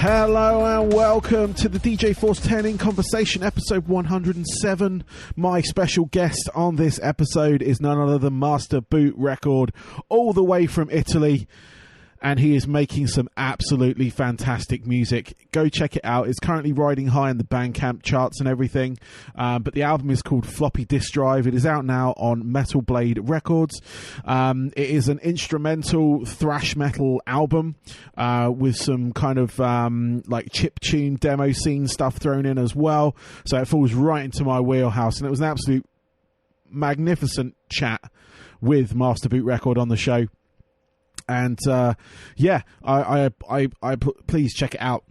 Hello and welcome to the DJ Force 10 in Conversation, episode 107. My special guest on this episode is none other than Master Boot Record, all the way from Italy. And he is making some absolutely fantastic music. Go check it out. It's currently riding high in the Bandcamp charts and everything. But the album is called Floppy Disk Drive. It is out now on Metal Blade Records. It is an instrumental thrash metal album with some kind of like chiptune demo scene stuff thrown in as well. So it falls right into my wheelhouse. And it was an absolute magnificent chat with Master Boot Record on the show. And please check it out.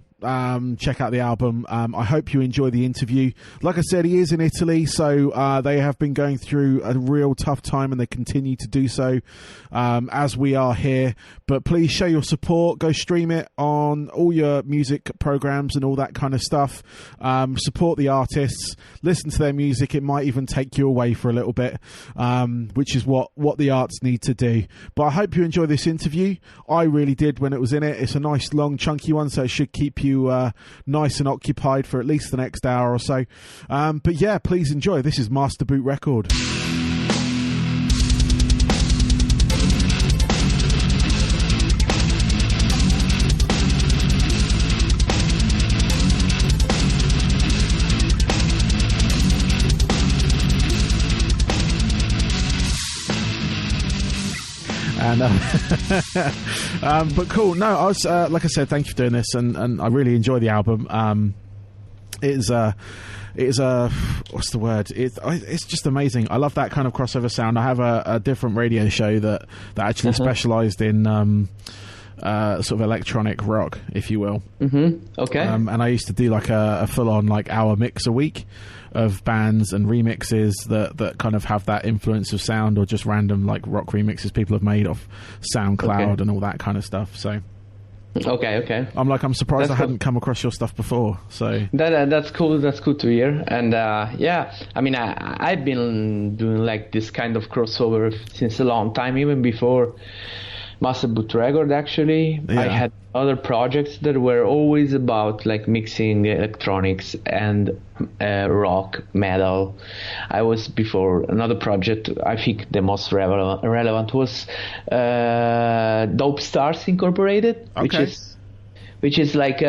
Check out the album. I hope you enjoy the interview. Like I said, he is in Italy, so they have been going through a real tough time, and they continue to do so as we are here. But please show your support. Go stream it on all your music programs and all that kind of stuff. Support the artists. Listen to their music. It might even take you away for a little bit, which is what the arts need to do. But I hope you enjoy this interview. I really did when it was in it. It's a nice, long, chunky one, so it should keep you nice and occupied for at least the next hour or so. But yeah, please enjoy. This is Master Boot Record. But cool. No, I was like I said, thank you for doing this, and I really enjoy the album. It is what's the word? It's just amazing. I love that kind of crossover sound. I have a different radio show that actually specialised in sort of electronic rock, if you will. Okay. And I used to do like a full on like hour mix a week of bands and remixes that kind of have that influence of sound, or just random like rock remixes people have made off SoundCloud and all that kind of stuff. So okay. I'm surprised I hadn't come across your stuff before. So that's cool. That's good to hear. And I mean, I've been doing like this kind of crossover since a long time, even before Master Boot Record. Actually, I had other projects that were always about like mixing electronics and rock, metal. I was before another project. I think the most relevant was Dope Stars Incorporated, which is like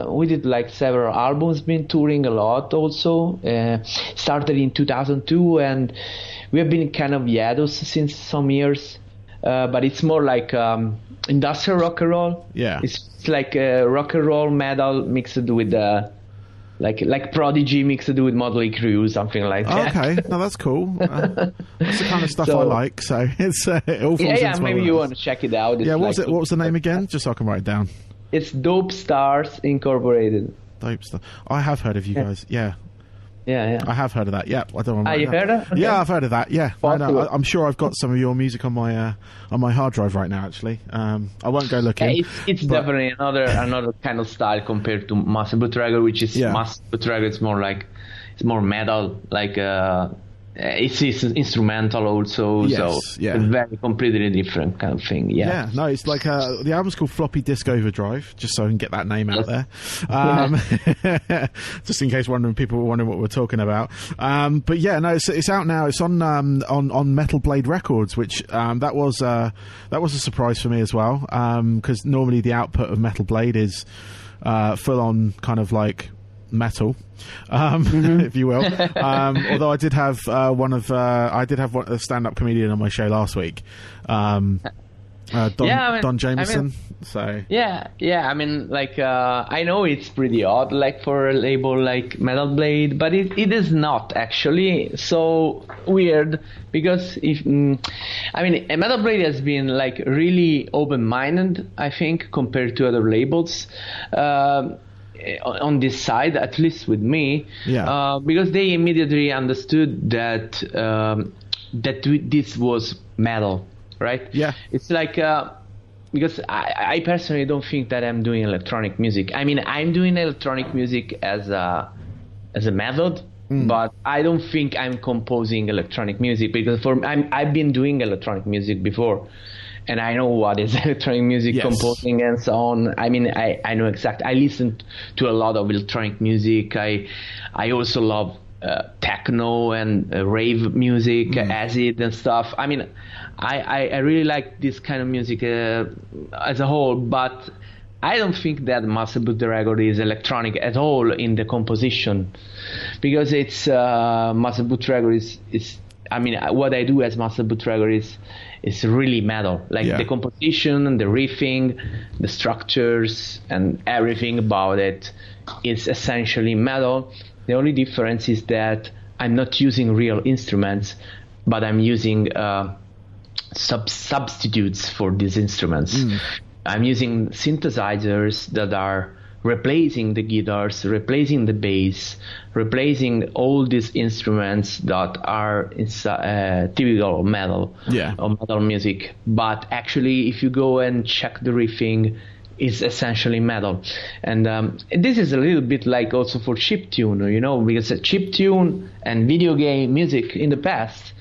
we did like several albums, been touring a lot also. Started in 2002, and we have been kind of hiatus since some years. But it's more like industrial rock and roll. Yeah, it's like rock and roll metal mixed with like Prodigy mixed with Motley Crue, something like that. Okay, no, that's cool. That's the kind of stuff I like. So it's it all falls into maybe you want to check it out. It's what was the name again? Just so I can write it down. It's Dope Stars Incorporated. Dope Stars. I have heard of you guys. Yeah. Yeah. I have heard of that. Yeah, I don't know. You heard it? Okay. Yeah, I've heard of that. Yeah, I'm sure I've got some of your music on my hard drive right now. Actually, I won't go looking. It's definitely another kind of style compared to Master Boot Record, which is Master Boot Record. It's more metal, like it's instrumental also. Yes, so it's very completely different kind of thing. Yeah, no, it's like the album's called Floppy Disk Overdrive, just so I can get that name out there, just in case people were wondering what we're talking about. But yeah, no, it's out now. It's on Metal Blade Records, which that was a surprise for me as well, because normally the output of Metal Blade is full on kind of like metal, if you will. Although I did have a stand-up comedian on my show last week, Don Jameson. I mean, like I know it's pretty odd, like for a label like Metal Blade, but it is not actually so weird, because Metal Blade has been like really open-minded, I think, compared to other labels. On this side, at least with me, because they immediately understood that this was metal, right? Yeah, it's like because I personally don't think that I'm doing electronic music. I mean, I'm doing electronic music as a method, but I don't think I'm composing electronic music, because I've been doing electronic music before. and I know what is electronic music composing and so on. I mean, I know exactly. I listen to a lot of electronic music. I also love techno and rave music, acid and stuff. I mean, I really like this kind of music as a whole, but I don't think that Master Boot record is electronic at all in the composition, because it's Master Boot record is I mean, what I do as Master Boot record is really metal. Like the composition, the riffing, the structures, and everything about it is essentially metal. The only difference is that I'm not using real instruments, but I'm using substitutes for these instruments. I'm using synthesizers that are replacing the guitars, replacing the bass, replacing all these instruments that are typical metal or metal music. But actually, if you go and check the riffing, it's essentially metal. And this is a little bit like also for chiptune, you know, because chiptune and video game music in the past,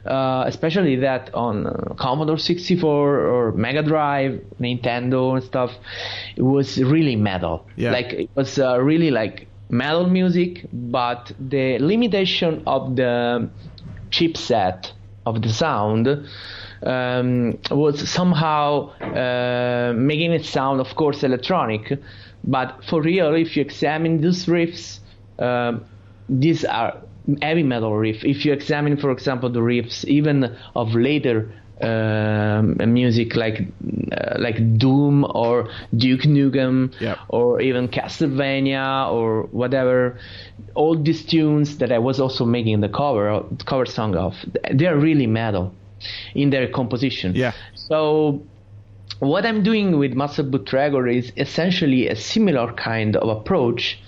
especially that on Commodore 64 or Mega Drive, Nintendo and stuff, it was really metal. Like it was really like metal music, but the limitation of the chipset of the sound was somehow making it sound, of course, electronic. But for real, if you examine these riffs, these are heavy metal riff. If you examine, for example, the riffs even of later music like Doom or Duke Nukem or even Castlevania or whatever, all these tunes that I was also making the cover song of, they are really metal in their composition. So what I'm doing with Master Boot record is essentially a similar kind of approach,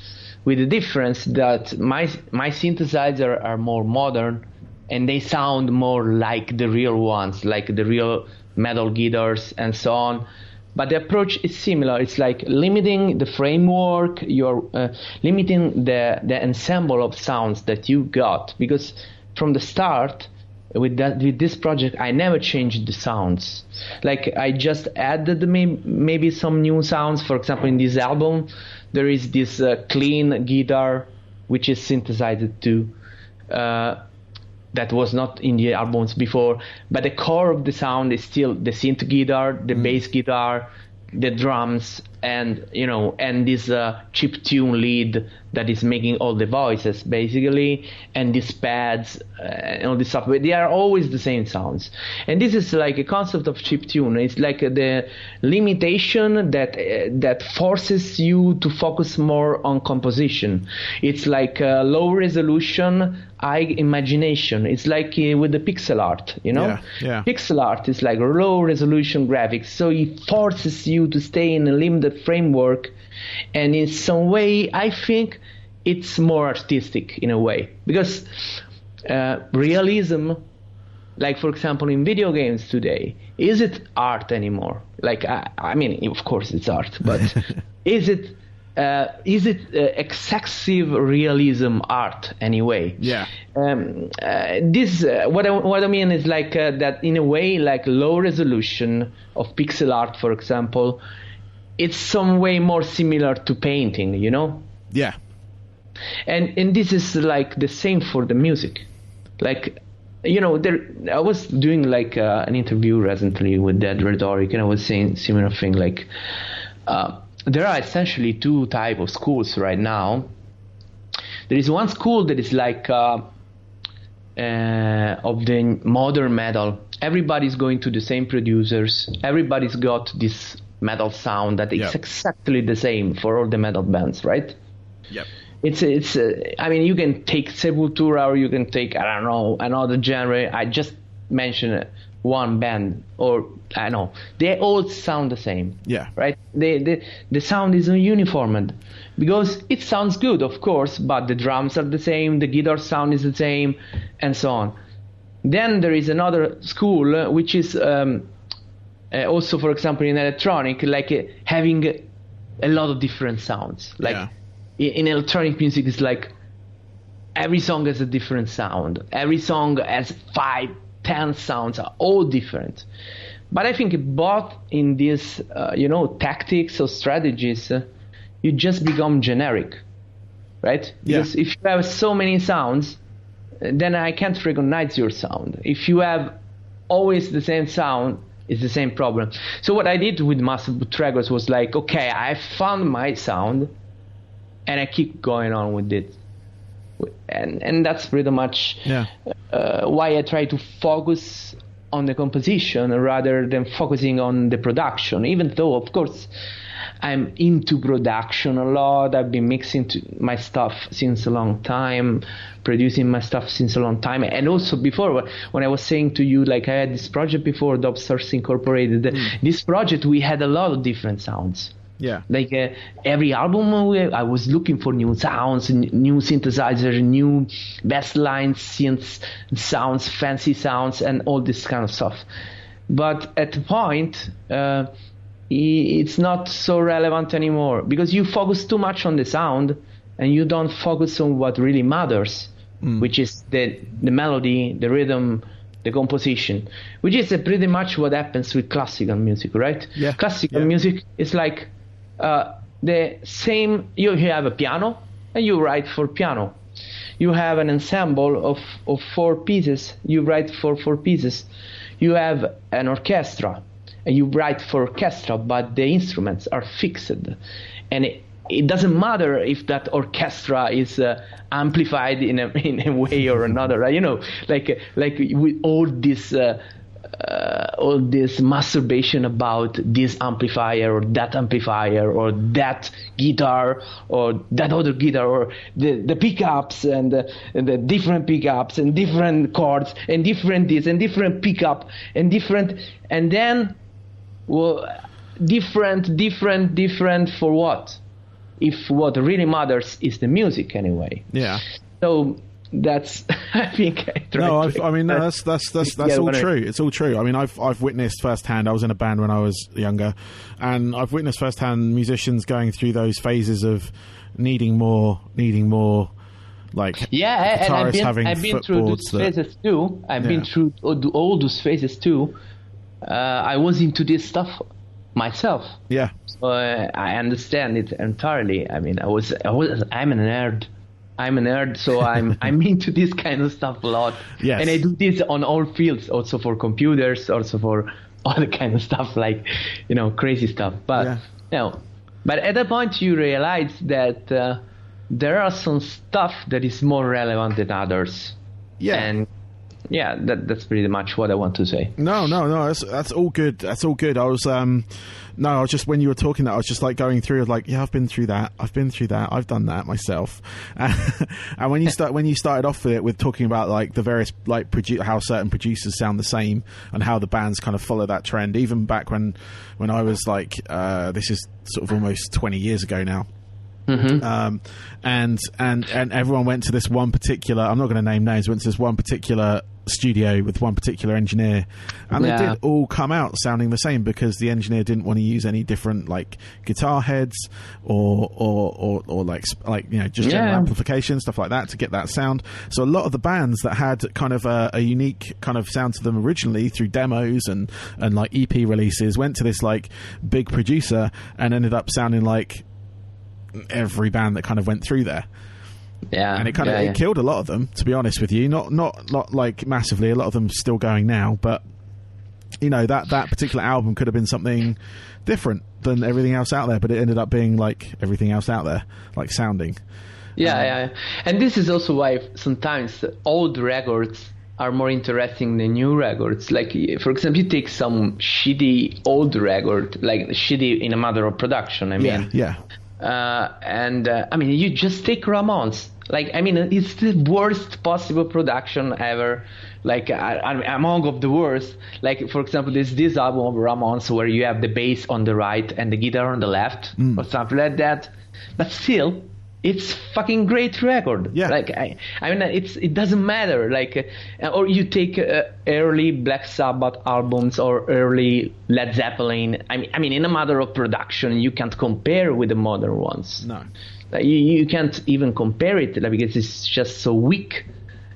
with the difference that my synthesizers are more modern and they sound more like the real ones, like the real metal guitars and so on. But the approach is similar. It's like limiting the framework, you're limiting the ensemble of sounds that you got, because from the start with this project I never changed the sounds. Like I just added maybe some new sounds. For example, in this album there is this clean guitar which is synthesized too, that was not in the albums before, but the core of the sound is still the synth guitar, the bass guitar, the drums, and this chip tune lead that is making all the voices basically, and these pads and all this stuff. But they are always the same sounds, and this is like a concept of chip tune. It's like the limitation that forces you to focus more on composition. It's like low resolution, high imagination. It's like with the pixel art, Pixel art is like low resolution graphics, so it forces you to stay in a limited framework, and in some way I think it's more artistic in a way, because realism, like for example in video games today, is it art anymore? Like I mean, of course it's art, but is it excessive realism art anyway? This what I mean is like that in a way, like low resolution of pixel art, for example, it's some way more similar to painting, and this is like the same for the music. Like I was doing like an interview recently with Dead Rhetoric, and I was saying similar thing, like there are essentially two types of schools right now. There is one school that is like of the modern metal. Everybody's going to the same producers. Everybody's got this metal sound that is exactly the same for all the metal bands, right? It's I mean, you can take Sepultura or you can take, I don't know, another genre. I just mentioned one band, or I know they all sound the same, right? The sound is uniformed because it sounds good, of course, but the drums are the same, the guitar sound is the same, and so on. Then there is another school which is also, for example, in electronic, like having a lot of different sounds. Like in electronic music, it's like every song has a different sound. Every song has 5-10 sounds, are all different. But I think both in these, tactics or strategies, you just become generic, right? Because if you have so many sounds, then I can't recognize your sound. If you have always the same sound, it's the same problem. So what I did with Master Boot Records was like, okay, I found my sound, and I keep going on with it. And that's pretty much why I try to focus on the composition rather than focusing on the production, even though, of course, I'm into production a lot. I've been mixing my stuff since a long time, producing my stuff since a long time. And also before, when I was saying to you, like I had this project before, Dubstars Incorporated, this project, we had a lot of different sounds. Yeah. Like every album, I was looking for new sounds, new synthesizer, new bass lines, synths, sounds, fancy sounds, and all this kind of stuff. But at the point, it's not so relevant anymore because you focus too much on the sound and you don't focus on what really matters, which is the melody, the rhythm, the composition, which is pretty much what happens with classical music, right? Yeah. Classical music is like the same. You have a piano and you write for piano. You have an ensemble of 4 pieces. You write for 4 pieces. You have an orchestra and you write for orchestra, but the instruments are fixed. And it doesn't matter if that orchestra is amplified in a way or another, right? You know, like with all this masturbation about this amplifier or that guitar or that other guitar or the pickups and the different pickups and different chords and different this and different pickup and different, and then different for what? If what really matters is the music anyway. Yeah. So that's I think that's all true. It's all true. I mean, I've witnessed firsthand. I was in a band when I was younger, and I've witnessed firsthand musicians going through those phases of needing more. Like and I've been through those phases too. I've been through all those phases too. I was into this stuff myself. Yeah. So I understand it entirely. I mean, I'm a nerd. So I'm into this kind of stuff a lot. Yes. And I do this on all fields, also for computers, also for other kind of stuff, like, crazy stuff. But but at that point you realize that there are some stuff that is more relevant than others. Yeah. And that's pretty much what I want to say. No, that's all good. That's all good. I was just, when you were talking that, I was just like going through, like, I've been through that, I've done that myself. And when you started off with it, with talking about like the various, like, how certain producers sound the same and how the bands kind of follow that trend, even back when I was like, this is sort of almost 20 years ago now. Mm-hmm. And everyone went to this one particular, I'm not going to name names, went to this one particular studio with one particular engineer, and they did all come out sounding the same because the engineer didn't want to use any different, like, guitar heads or like just general amplification, stuff like that, to get that sound. So a lot of the bands that had kind of a unique kind of sound to them originally through demos and like EP releases went to this like big producer and ended up sounding like every band that kind of went through there. And it kind of it killed a lot of them, to be honest with you. Not like massively. A lot of them still going now, but that particular album could have been something different than everything else out there, but it ended up being like everything else out there, like sounding. And this is also why sometimes old records are more interesting than new records. Like, for example, you take some shitty old record, like shitty in a matter of production, I mean. I mean, you just take Ramones. Like, I mean, it's the worst possible production ever. Like, among of the worst. Like, for example, there's this album of Ramones where you have the bass on the right and the guitar on the left, or something like that. But still, it's fucking great record. Like, I mean, it doesn't matter. Like, or you take early Black Sabbath albums or early Led Zeppelin. I mean, in a matter of production, you can't compare with the modern ones. No, you can't even compare it because it's just so weak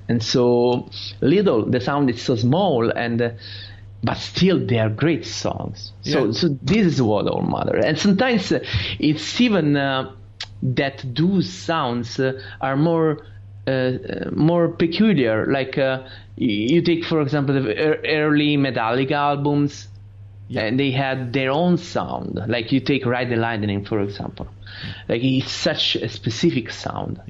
and so little. The sound is so small, and but still they are great songs. So this is what all matter. And sometimes it's even that those sounds are more peculiar. Like you take, for example, the early Metallica albums, and they had their own sound. Like you take Ride the Lightning, for example. Like it's such a specific sound.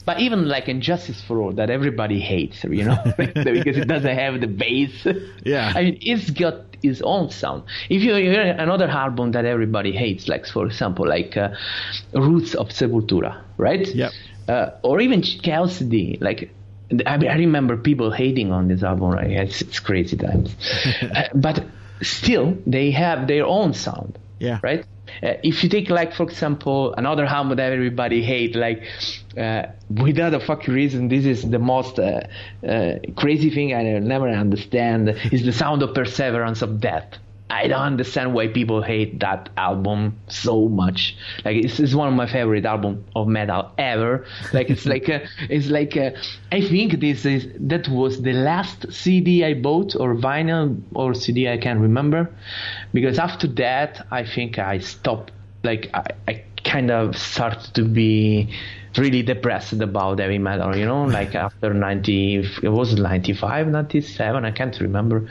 But even like Injustice for All, that everybody hates, because it doesn't have the bass. I mean, it's got its own sound. If you hear another album that everybody hates, like for example, like Roots of Sepultura, right? Or even Chaos CD, like I remember people hating on this album. Right? It's crazy times, but still they have their own sound. Right. If you take, like, for example, another album that everybody hate, like, without a fucking reason, this is the most crazy thing I never understand, is the sound of Perseverance of Death. I don't understand why people hate that album so much. Like, it's one of my favorite albums of metal ever. Like, it's like I think that was the last CD I bought, or vinyl or CD, I can't remember, because after that I think I stopped. Like, I kind of started to be really depressed about heavy metal, like after 95, 97, I can't remember.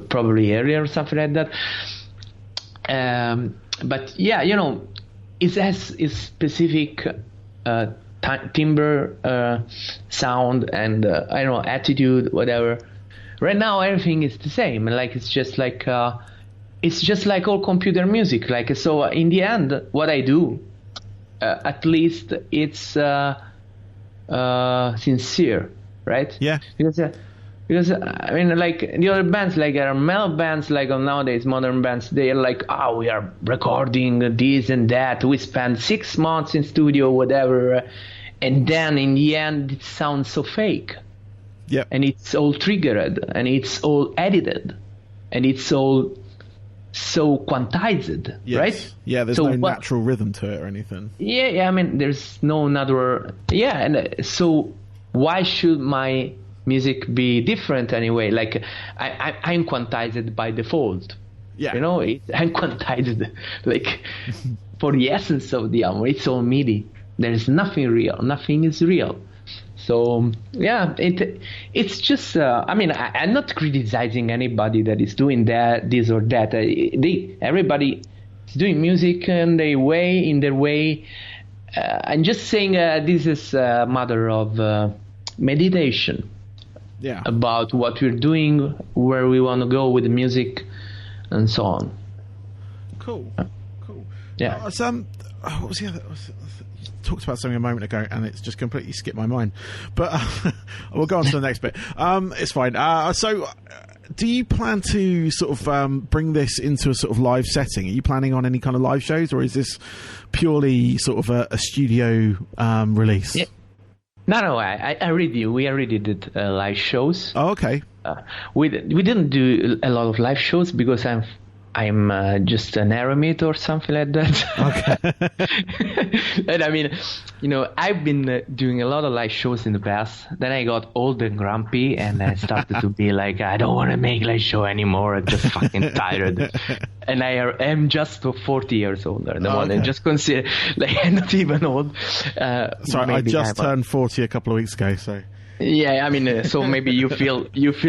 Probably earlier or something like that. But yeah, it has its specific timbre, sound, and I don't know, attitude, whatever. Right now everything is the same. Like it's just like all computer music. Like, so in the end, what I do, at least it's sincere, right? Because I mean, like the other bands, like are metal bands, like nowadays modern bands, they are like, we are recording this and that. We spend 6 months in studio, whatever, and then in the end it sounds so fake. And it's all triggered, and it's all edited, and it's all so quantized, right? There's no natural rhythm to it or anything. I mean, there's no natural. And so why should my music be different anyway? Like, I'm quantized by default. I'm quantized, like, for the essence of the album. It's all MIDI. There is nothing real. Nothing is real. So it's just. I mean, I'm not criticizing anybody that is doing this or that. Everybody is doing music in their way. I'm just saying this is a matter of meditation. About what we're doing, where we want to go with the music, and so on. Cool. What was the other? You talked about something a moment ago, and it's just completely skipped my mind. But we'll go on to the next bit. It's fine. So, do you plan to sort of bring this into a sort of live setting? Are you planning on any kind of live shows, or is this purely sort of a studio release? No, I already we already did live shows. Oh, okay. We didn't do a lot of live shows because I'm just an eremit or something like that. Okay. And I mean, I've been doing a lot of live shows in the past. Then I got old and grumpy, and I started to be like, I don't want to make live show anymore. I'm just fucking tired. And I am just 40 years older. The one I just consider, like, I'm not even old. Sorry, I just turned 40 a couple of weeks ago, so. Yeah, I mean, so maybe you feel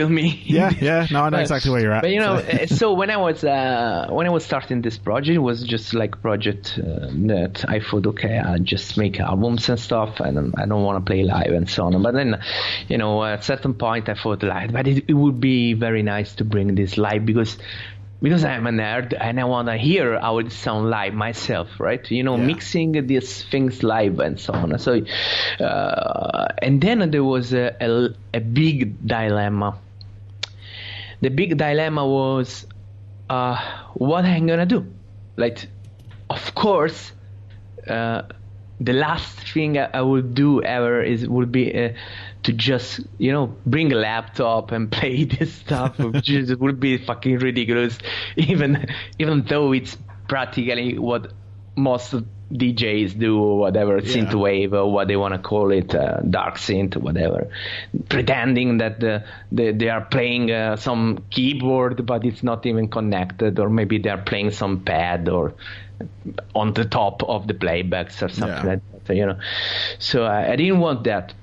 me. Yeah. No, I know exactly where you're at. But so when I was starting this project, it was just like a project that I thought, okay, I'll just make albums and stuff, and I don't want to play live and so on. But then, at a certain point, I thought, like, but it would be very nice to bring this live because I'm a nerd and I want to hear how it sounds live myself, right? Mixing these things live and so on. So, and then there was a big dilemma. The big dilemma was what I'm going to do. Like, of course, the last thing I would do ever would be to just, bring a laptop and play this stuff. It would be fucking ridiculous, even though it's practically what most DJs do, whatever, synthwave or what they want to call it, dark synth, whatever, pretending that they are playing some keyboard, but it's not even connected, or maybe they're playing some pad or on the top of the playbacks or something like that, So I didn't want that.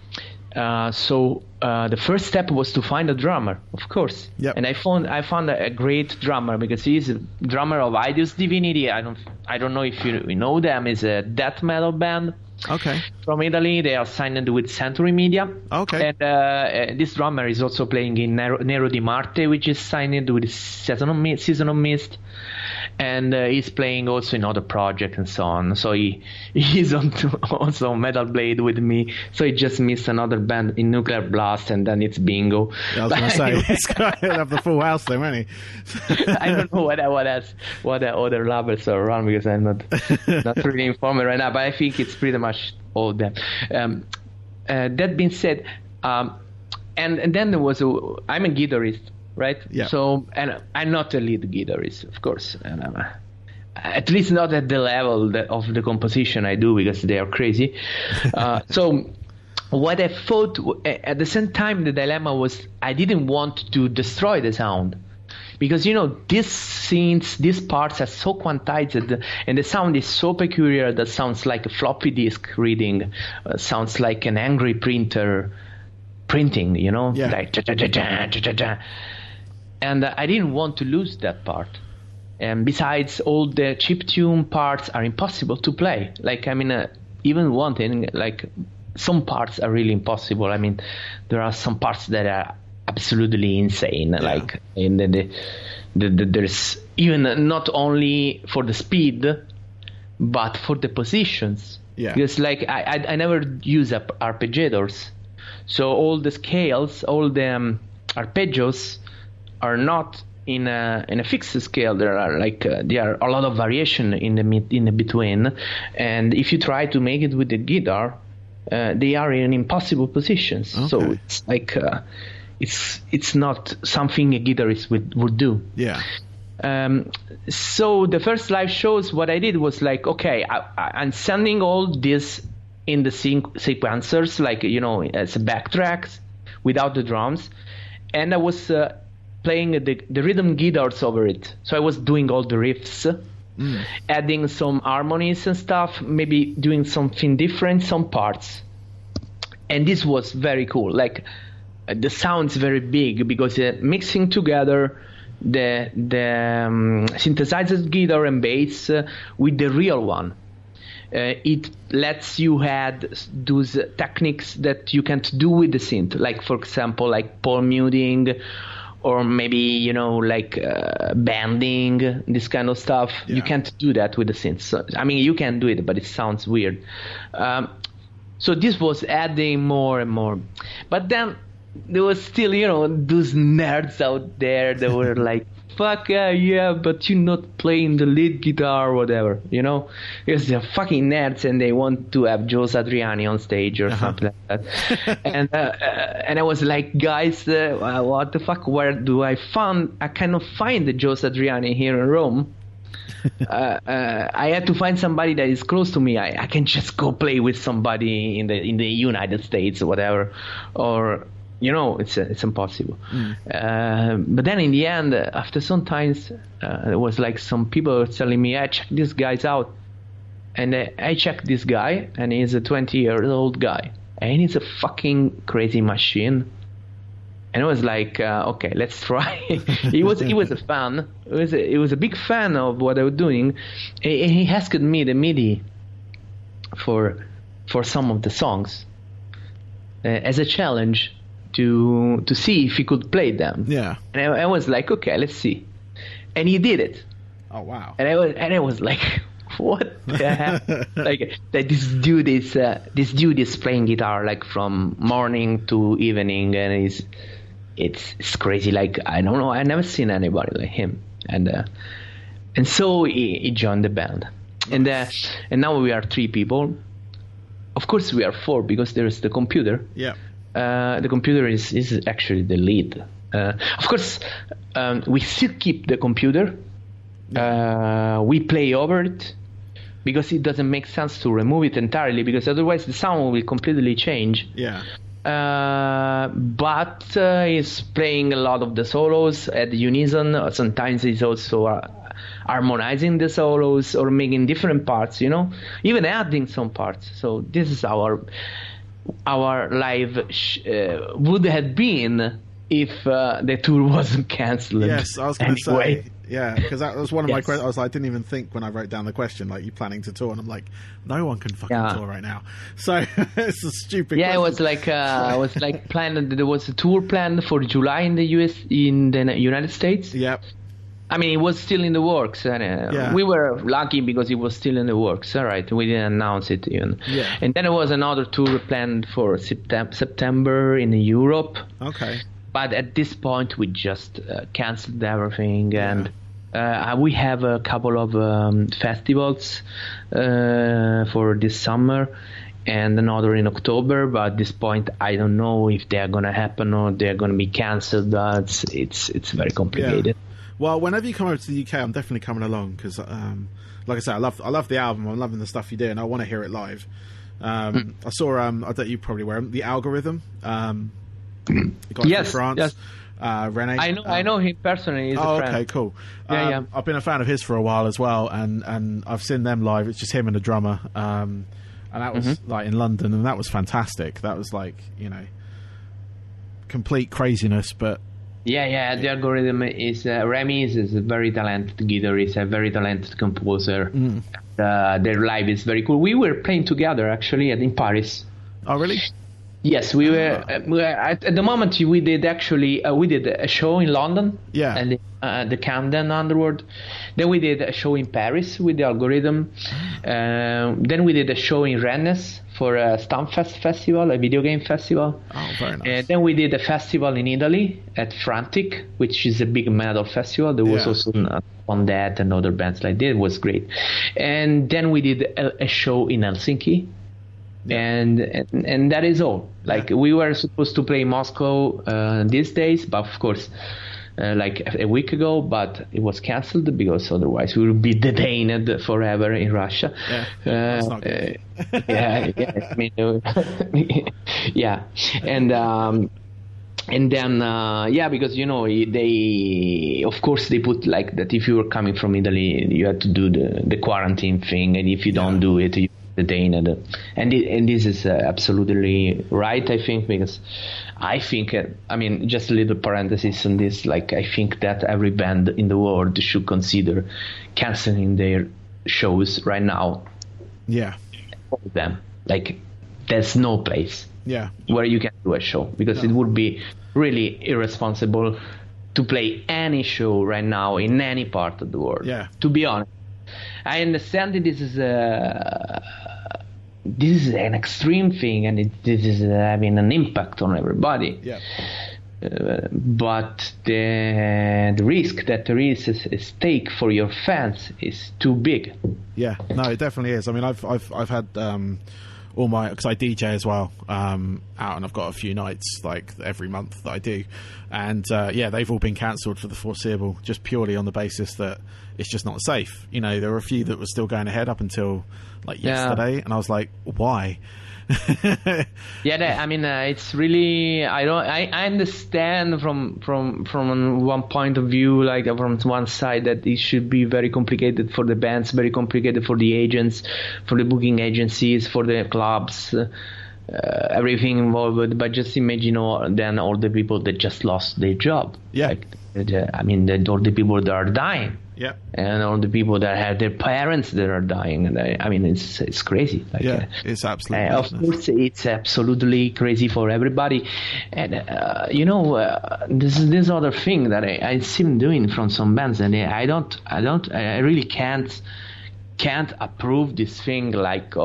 So the first step was to find a drummer, of course. Yep. And I found a great drummer, because he's a drummer of Idios Divinity. I don't know if you know them. It's a death metal band. Okay. From Italy. They are signed with Century Media. Okay. And this drummer is also playing in Nero di Marte, which is signed with Season of Mist. And he's playing also in other projects and so on. So he's also Metal Blade with me. So he just missed another band in Nuclear Blast, and then it's bingo. Yeah, I was going to say, this guy will have the full house then, won't he? I don't know what other labels are around, because I'm not really informed right now. But I think it's pretty much all of them. That being said, and then there was I'm a guitarist. Right? Yeah. So, and I'm not a lead guitarist, of course, and at least not at the level of the composition I do, because they are crazy. So, what I thought at the same time, the dilemma was I didn't want to destroy the sound, because these parts are so quantized, and the sound is so peculiar that sounds like a floppy disk reading, sounds like an angry printer printing, like da-da-da-da-da-da-da. And I didn't want to lose that part. And besides, all the chiptune parts are impossible to play. Like, even one thing, like, some parts are really impossible. There are some parts that are absolutely insane. Yeah. Like, there's even not only for the speed, but for the positions. Yeah. Because, like, I never use arpeggiators. So all the scales, all the arpeggios are not in a fixed scale. There are a lot of variation in the between, and if you try to make it with the guitar, they are in impossible positions. Okay. So it's like it's not something a guitarist would do. Yeah. So the first live shows, what I did was like, okay, I'm sending all this in the sequencers, like, as backtracks without the drums, and I was playing the rhythm guitars over it. So I was doing all the riffs, adding some harmonies and stuff, maybe doing something different, some parts. And this was very cool. Like, the sound's very big, because mixing together the synthesized guitar and bass with the real one. It lets you add those techniques that you can't do with the synth. Like, for example, like palm muting, or maybe, bending, this kind of stuff. Yeah. You can't do that with the synth. So, you can do it, but it sounds weird. So this was adding more and more. But then there was still, those nerds out there that were like, fuck yeah, but you're not playing the lead guitar or whatever, because they're fucking nerds and they want to have Joe Satriani on stage or something like that. And I was like, guys, what the fuck? Where do I cannot find the Joe Satriani here in Rome. I had to find somebody that is close to me. I can just go play with somebody in the United States or whatever, or it's impossible. But then in the end, after some times, it was like some people were telling me, check these guys out. And I checked this guy, and he's a 20-year-old guy. And he's a fucking crazy machine. And I was like, okay, let's try. He was a fan. He was a big fan of what I was doing. And he asked me the MIDI for some of the songs as a challenge to see if he could play them. Yeah. And I was like, okay, let's see. And he did it. Oh wow. And I was like, what the hell? Like, that this dude is playing guitar like from morning to evening, and it's crazy. Like, I don't know, I never seen anybody like him. And so he joined the band. And now we are 3 people. Of course we are 4 because there's the computer. Yeah. The computer is actually the lead. Of course, we still keep the computer. We play over it. because it doesn't make sense to remove it entirely, because otherwise the sound will completely change. Yeah. But he's playing a lot of the solos at unison. Sometimes he's also harmonizing the solos or making different parts, even adding some parts. So this is our live would have been if the tour wasn't cancelled. Yes, I was going to say. Yeah, because that was one of my questions. I was like, I didn't even think when I wrote down the question, like, you planning to tour? And I'm like, no one can fucking tour right now. So it's a stupid question. It was like planned. There was a tour planned for July in the United States. Yep. I mean, it was still in the works. We were lucky because it was still in the works. All right, we didn't announce it even. Yeah. And then there was another tour planned for September in Europe. Okay. But at this point, we just canceled everything, and we have a couple of festivals for this summer, and another in October. But at this point, I don't know if they're gonna happen or they're gonna be canceled. It's very complicated. Yeah. Well, whenever you come over to the UK, I'm definitely coming along because, like I said, I love the album. I'm loving the stuff you do, and I want to hear it live. I saw I bet you probably wear the Algorithm. Yes, from France. yes. Rene. I know him personally. He's a friend. Okay, cool. Yeah. I've been a fan of his for a while as well, and I've seen them live. It's just him and a drummer, and that was like in London, and that was fantastic. That was like complete craziness, but. Yeah. The Algorithm is Remy is a very talented guitarist, a very talented composer. Their live is very cool. We were playing together actually in Paris. Oh, really? Yes, we were at the moment. We did a show in London. Yeah. And the Camden Underworld. Then we did a show in Paris with the Algorithm. Then we did a show in Rennes for a Stunfest festival, a video game festival. Oh, very nice. Then we did a festival in Italy at Frantic, which is a big metal festival. There was also On That and other bands like that. It was great. And then we did a show in Helsinki. And that is all. Like, we were supposed to play Moscow these days, but of course, like a week ago, but it was cancelled because otherwise we would be detained forever in Russia. That's not good. I mean, and then because they of course they put like that if you were coming from Italy you had to do the quarantine thing, and if you don't do it you detained, and this is absolutely right, I think, because I think just a little parenthesis on this, like I think that every band in the world should consider canceling their shows right now. All of them, like there's no place where you can do a show, because it would be really irresponsible to play any show right now in any part of the world. To be honest, I understand that this is an extreme thing, and this is having an impact on everybody. But the risk that there is at stake for your fans is too big. Yeah, no, it definitely is. I mean, I've had all my, because I DJ as well, out, and I've got a few nights like every month that I do, and they've all been cancelled for the foreseeable, just purely on the basis that it's just not safe. There were a few that were still going ahead up until like yesterday, and I was like, why? It's really, I understand from one point of view, like from one side, that it should be very complicated for the bands, very complicated for the agents, for the booking agencies, for the clubs, everything involved. But just imagine then all the people that just lost their job. All the people that are dying. And all the people that have their parents that are dying, and it's crazy. Like, it's absolutely. Of course, it's absolutely crazy for everybody, and this other thing that I see them doing from some bands, and I really can't approve this thing. Like,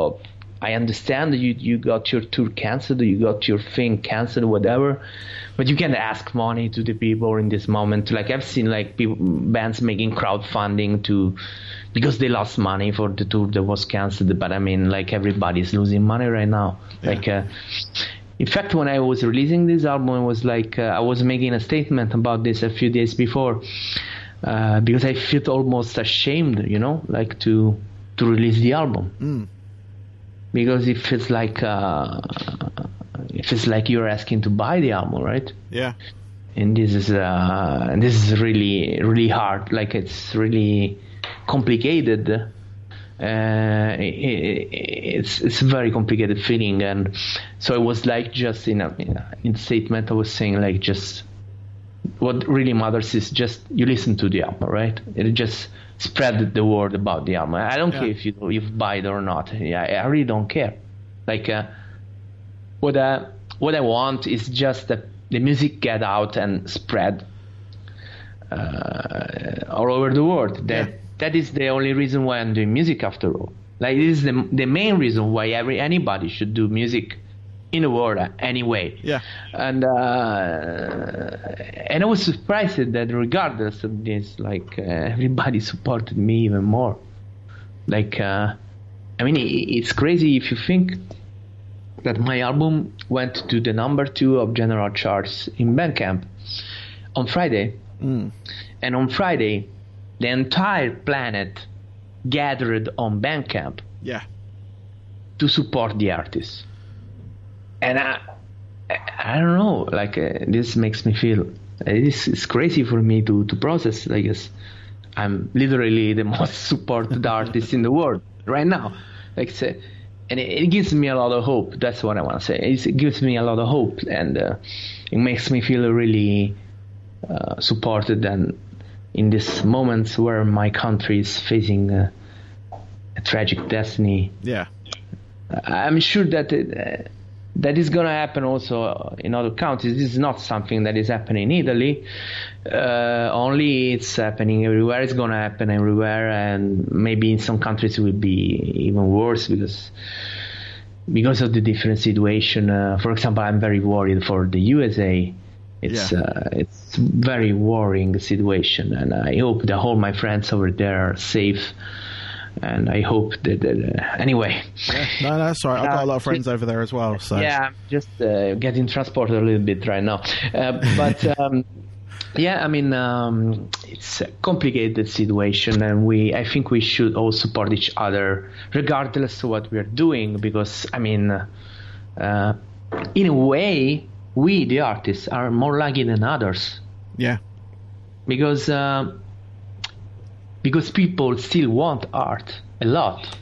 I understand that you got your tour cancelled, you got your thing cancelled, whatever. But you can ask money to the people in this moment. Like, I've seen like bands making crowdfunding because they lost money for the tour that was cancelled. But like everybody's losing money right now. Like, in fact, when I was releasing this album, it was like I was making a statement about this a few days before, because I felt almost ashamed, like to release the album. Because it feels like you're asking to buy the album, right? Yeah. And this is really, really hard. Like, it's really complicated. It's a very complicated feeling, and so it was like, just in the statement I was saying, like, just what really matters is just you listen to the album, right? It just spread the word about the album. I don't care if you buy it or not. I really don't care. Like, what I want is just that the music get out and spread all over the world. That is the only reason why I'm doing music, after all. Like, this is the main reason why anybody should do music in the world anyway. Yeah. And I was surprised that regardless of this, like, everybody supported me even more. Like, I mean, it's crazy if you think that my album went to the number 2 of general charts in Bandcamp on Friday. And on Friday, the entire planet gathered on Bandcamp to support the artist. And I don't know, like, this makes me feel, it's crazy for me to process. I guess I'm literally the most supported artist in the world right now. Like, and it gives me a lot of hope. That's what I want to say. It gives me a lot of hope, and it makes me feel really supported, and in these moments where my country is facing a tragic destiny. Yeah, I'm sure that that is going to happen also in other countries. This is not something that is happening in Italy. Only it's happening everywhere. It's going to happen everywhere, and maybe in some countries it will be even worse because of the different situation. For example, I'm very worried for the USA. It's very worrying situation, and I hope that all my friends over there are safe. And I hope that anyway. No, that's all right. I've got a lot of friends over there as well. So yeah, I'm just getting transported a little bit right now. But yeah, I mean, it's a complicated situation, and I think we should all support each other regardless of what we are doing, because I mean, in a way, we the artists are more lucky than others. Yeah. Because people still want art a lot.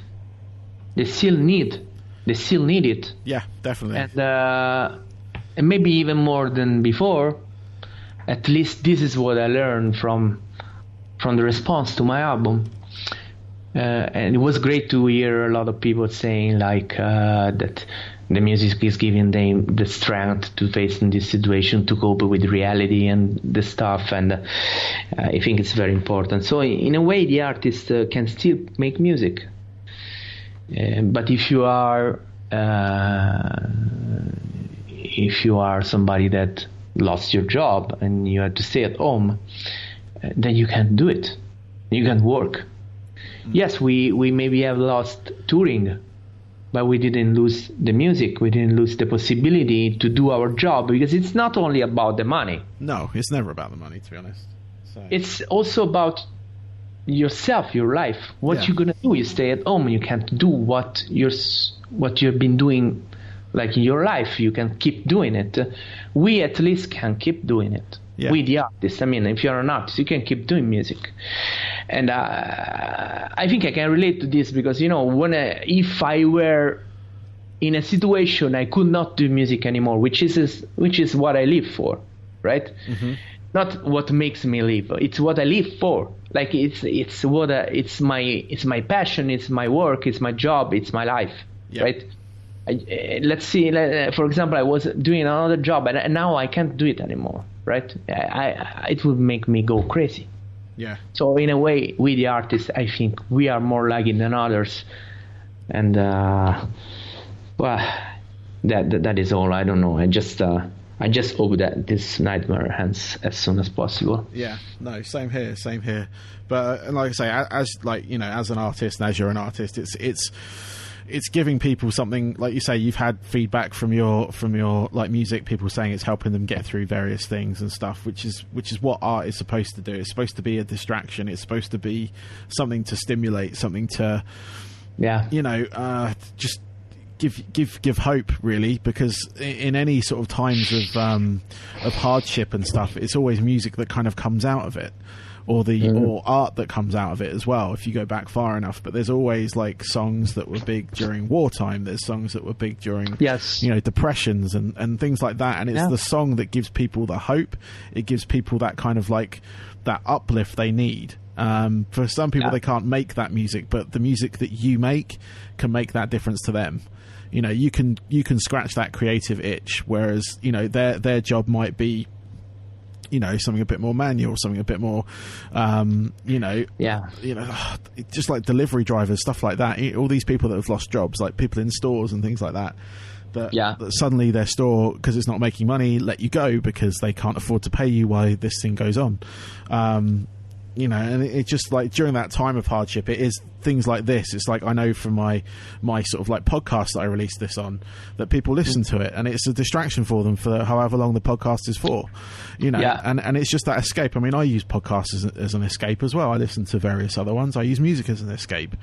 They still need it. Yeah, definitely. And maybe even more than before. At least this is what I learned from the response to my album. And it was great to hear a lot of people saying like that the music is giving them the strength to face in this situation, to cope with reality and the stuff, and I think it's very important. So in a way, the artist can still make music, but if you are somebody that lost your job and you have to stay at home, then you can't do it. You can't work. Yes, we maybe have lost touring, but we didn't lose the music. We didn't lose the possibility to do our job, because it's not only about the money. No, it's never about the money, to be honest. So. It's also about yourself, your life. What you're gonna do? You stay at home. You can't do what you've been doing, like in your life. You can keep doing it. We at least can keep doing it. Yeah. We the artists. I mean, if you're an artist, you can keep doing music. And I think I can relate to this because, you know, if I were in a situation I could not do music anymore, which is what I live for, right? Mm-hmm. Not what makes me live. It's what I live for. Like it's my passion. It's my work. It's my job. It's my life, right? Let's see. For example, I was doing another job, and now I can't do it anymore, right? It would make me go crazy. Yeah. So in a way, we the artists, I think we are more lucky than others, and well, that is all. I don't know. I just hope that this nightmare ends as soon as possible. Yeah. No. Same here. But and like I say, as like, you know, as an artist and as you're an artist, it's giving people something, like you say, you've had feedback from your like music, people saying it's helping them get through various things and stuff, which is what art is supposed to do. It's supposed to be a distraction. It's supposed to be something to stimulate, something to, just give hope, really, because in any sort of times of hardship and stuff, it's always music that kind of comes out of it, or or art that comes out of it as well, if you go back far enough. But there's always like songs that were big during wartime, there's songs that were big during depressions and things like that, and it's the song that gives people the hope. It gives people that kind of like that uplift they need. For some people, they can't make that music, but the music that you make can make that difference to them. You can scratch that creative itch, whereas their job might be something a bit more manual, something a bit more just like delivery drivers, stuff like that. All these people that have lost jobs, like people in stores and things like that, that suddenly their store, because it's not making money, let you go because they can't afford to pay you while this thing goes on. And it's just like during that time of hardship, it is things like this. It's like, I know from my sort of like podcast that I released this on, that people listen to it, and it's a distraction for them for however long the podcast is for, and it's just that escape. I mean, I use podcasts as an escape as well. I listen to various other ones. I use music as an escape,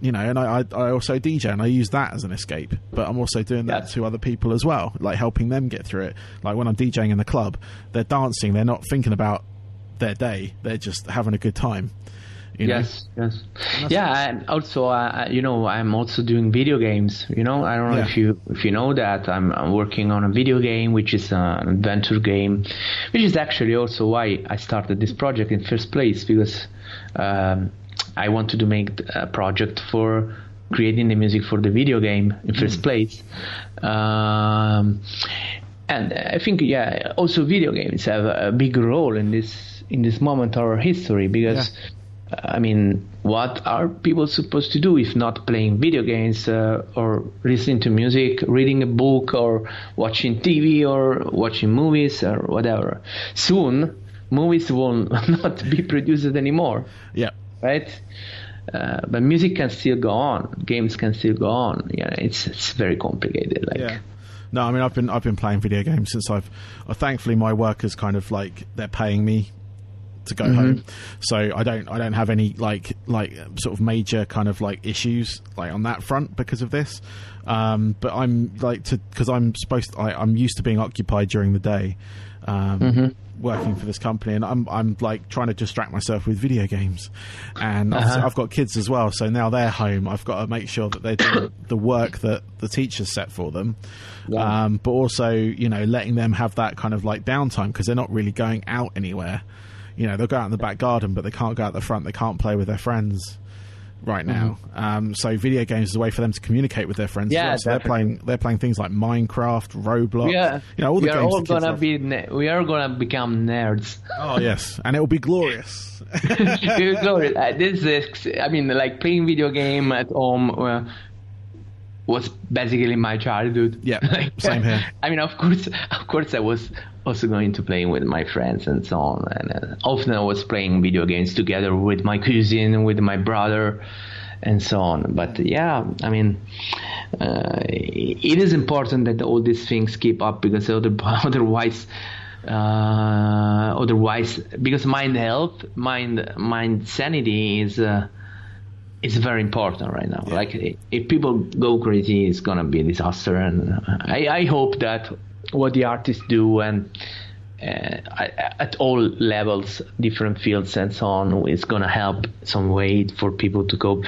and I also DJ, and I use that as an escape, but I'm also doing that to other people as well, like helping them get through it. Like when I'm DJing in the club, they're dancing, they're not thinking about their day, they're just having a good time. Yes. And also I'm also doing video games. I don't know if you know that I'm working on a video game, which is an adventure game, which is actually also why I started this project in first place, because I wanted to make a project for creating the music for the video game in first place. And I think also video games have a big role in this moment of our history, because I mean, what are people supposed to do if not playing video games, or listening to music, reading a book, or watching TV, or watching movies, or whatever? Soon movies will not be produced anymore, right? But music can still go on, games can still go on. It's very complicated. No, I mean, I've been playing video games since thankfully my work is kind of like, they're paying me to go home, so I don't have any like sort of major kind of like issues like on that front because of this. But I'm like, because I'm used to being occupied during the day, working for this company, and I'm like trying to distract myself with video games, and I've got kids as well, so now they're home, I've got to make sure that they're doing the work that the teachers set for them, but also letting them have that kind of like downtime, because they're not really going out anywhere. They'll go out in the back garden, but they can't go out the front, they can't play with their friends right now. So video games is a way for them to communicate with their friends. So they're playing things like Minecraft, Roblox. All the games. We are gonna become nerds. Oh yes, and it will be glorious. Glorious. I mean, like playing video game at home was basically my childhood. Same here. I mean, of course, I was also going to play with my friends and so on, and often I was playing video games together with my cousin, with my brother, and so on. But I mean, it is important that all these things keep up, because otherwise, because mind health, mind sanity is very important right now. Like, if people go crazy, it's gonna be a disaster. And I hope that what the artists do, and at all levels, different fields and so on, is gonna help some way for people to cope.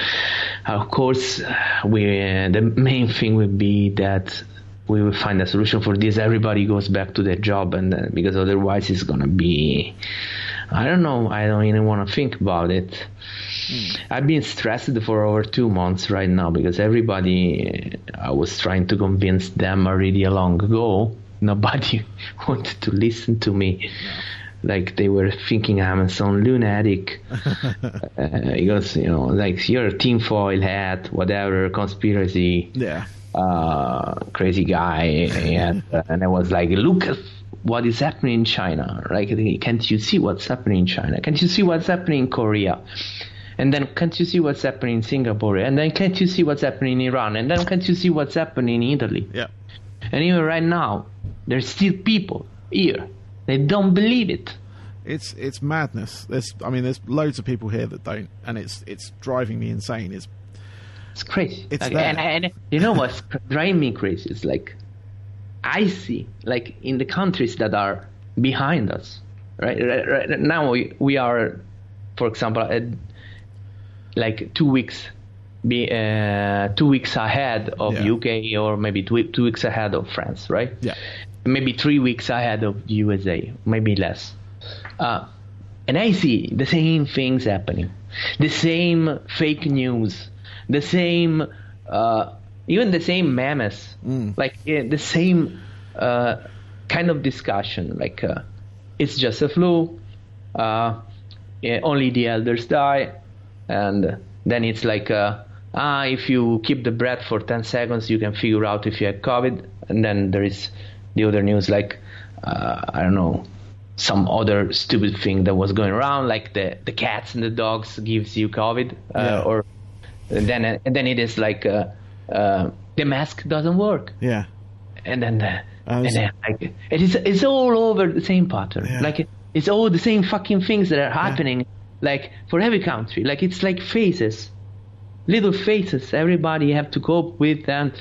Of course, the main thing will be that we will find a solution for this. Everybody goes back to their job, and because otherwise it's gonna be, I don't know. I don't even want to think about it. I've been stressed for over 2 months right now, because everybody, I was trying to convince them already long ago. Nobody wanted to listen to me. Like, they were thinking I'm some lunatic. Because, like, you're a tinfoil hat, whatever, conspiracy. Crazy guy. And I was like, look at what is happening in China. Like, can't you see what's happening in China? Can't you see what's happening in Korea? And then can't you see what's happening in Singapore? And then can't you see what's happening in Iran? And then can't you see what's happening in Italy? Yeah. And even right now, there's still people here. They don't believe it. It's madness. There's loads of people here that don't, and it's driving me insane. It's crazy. It's like, there. and you know what's driving me crazy? It's like I see, like in the countries that are behind us, right now we are, for example, like 2 weeks 2 weeks ahead of UK, or maybe 2 weeks ahead of France, right? Yeah. Maybe 3 weeks ahead of USA, maybe less. And I see the same things happening, the same fake news, the same, even the same memes, like the same kind of discussion, like it's just a flu, only the elders die, and then it's like, if you keep the breath for 10 seconds, you can figure out if you had COVID, and then there is the other news, like, I don't know, some other stupid thing that was going around, like the cats and the dogs gives you COVID, or then it is like the mask doesn't work. Yeah. And then like it's all over the same pattern. Yeah. Like it's all the same fucking things that are happening. Like for every country, like it's like faces, little faces. Everybody have to cope with, and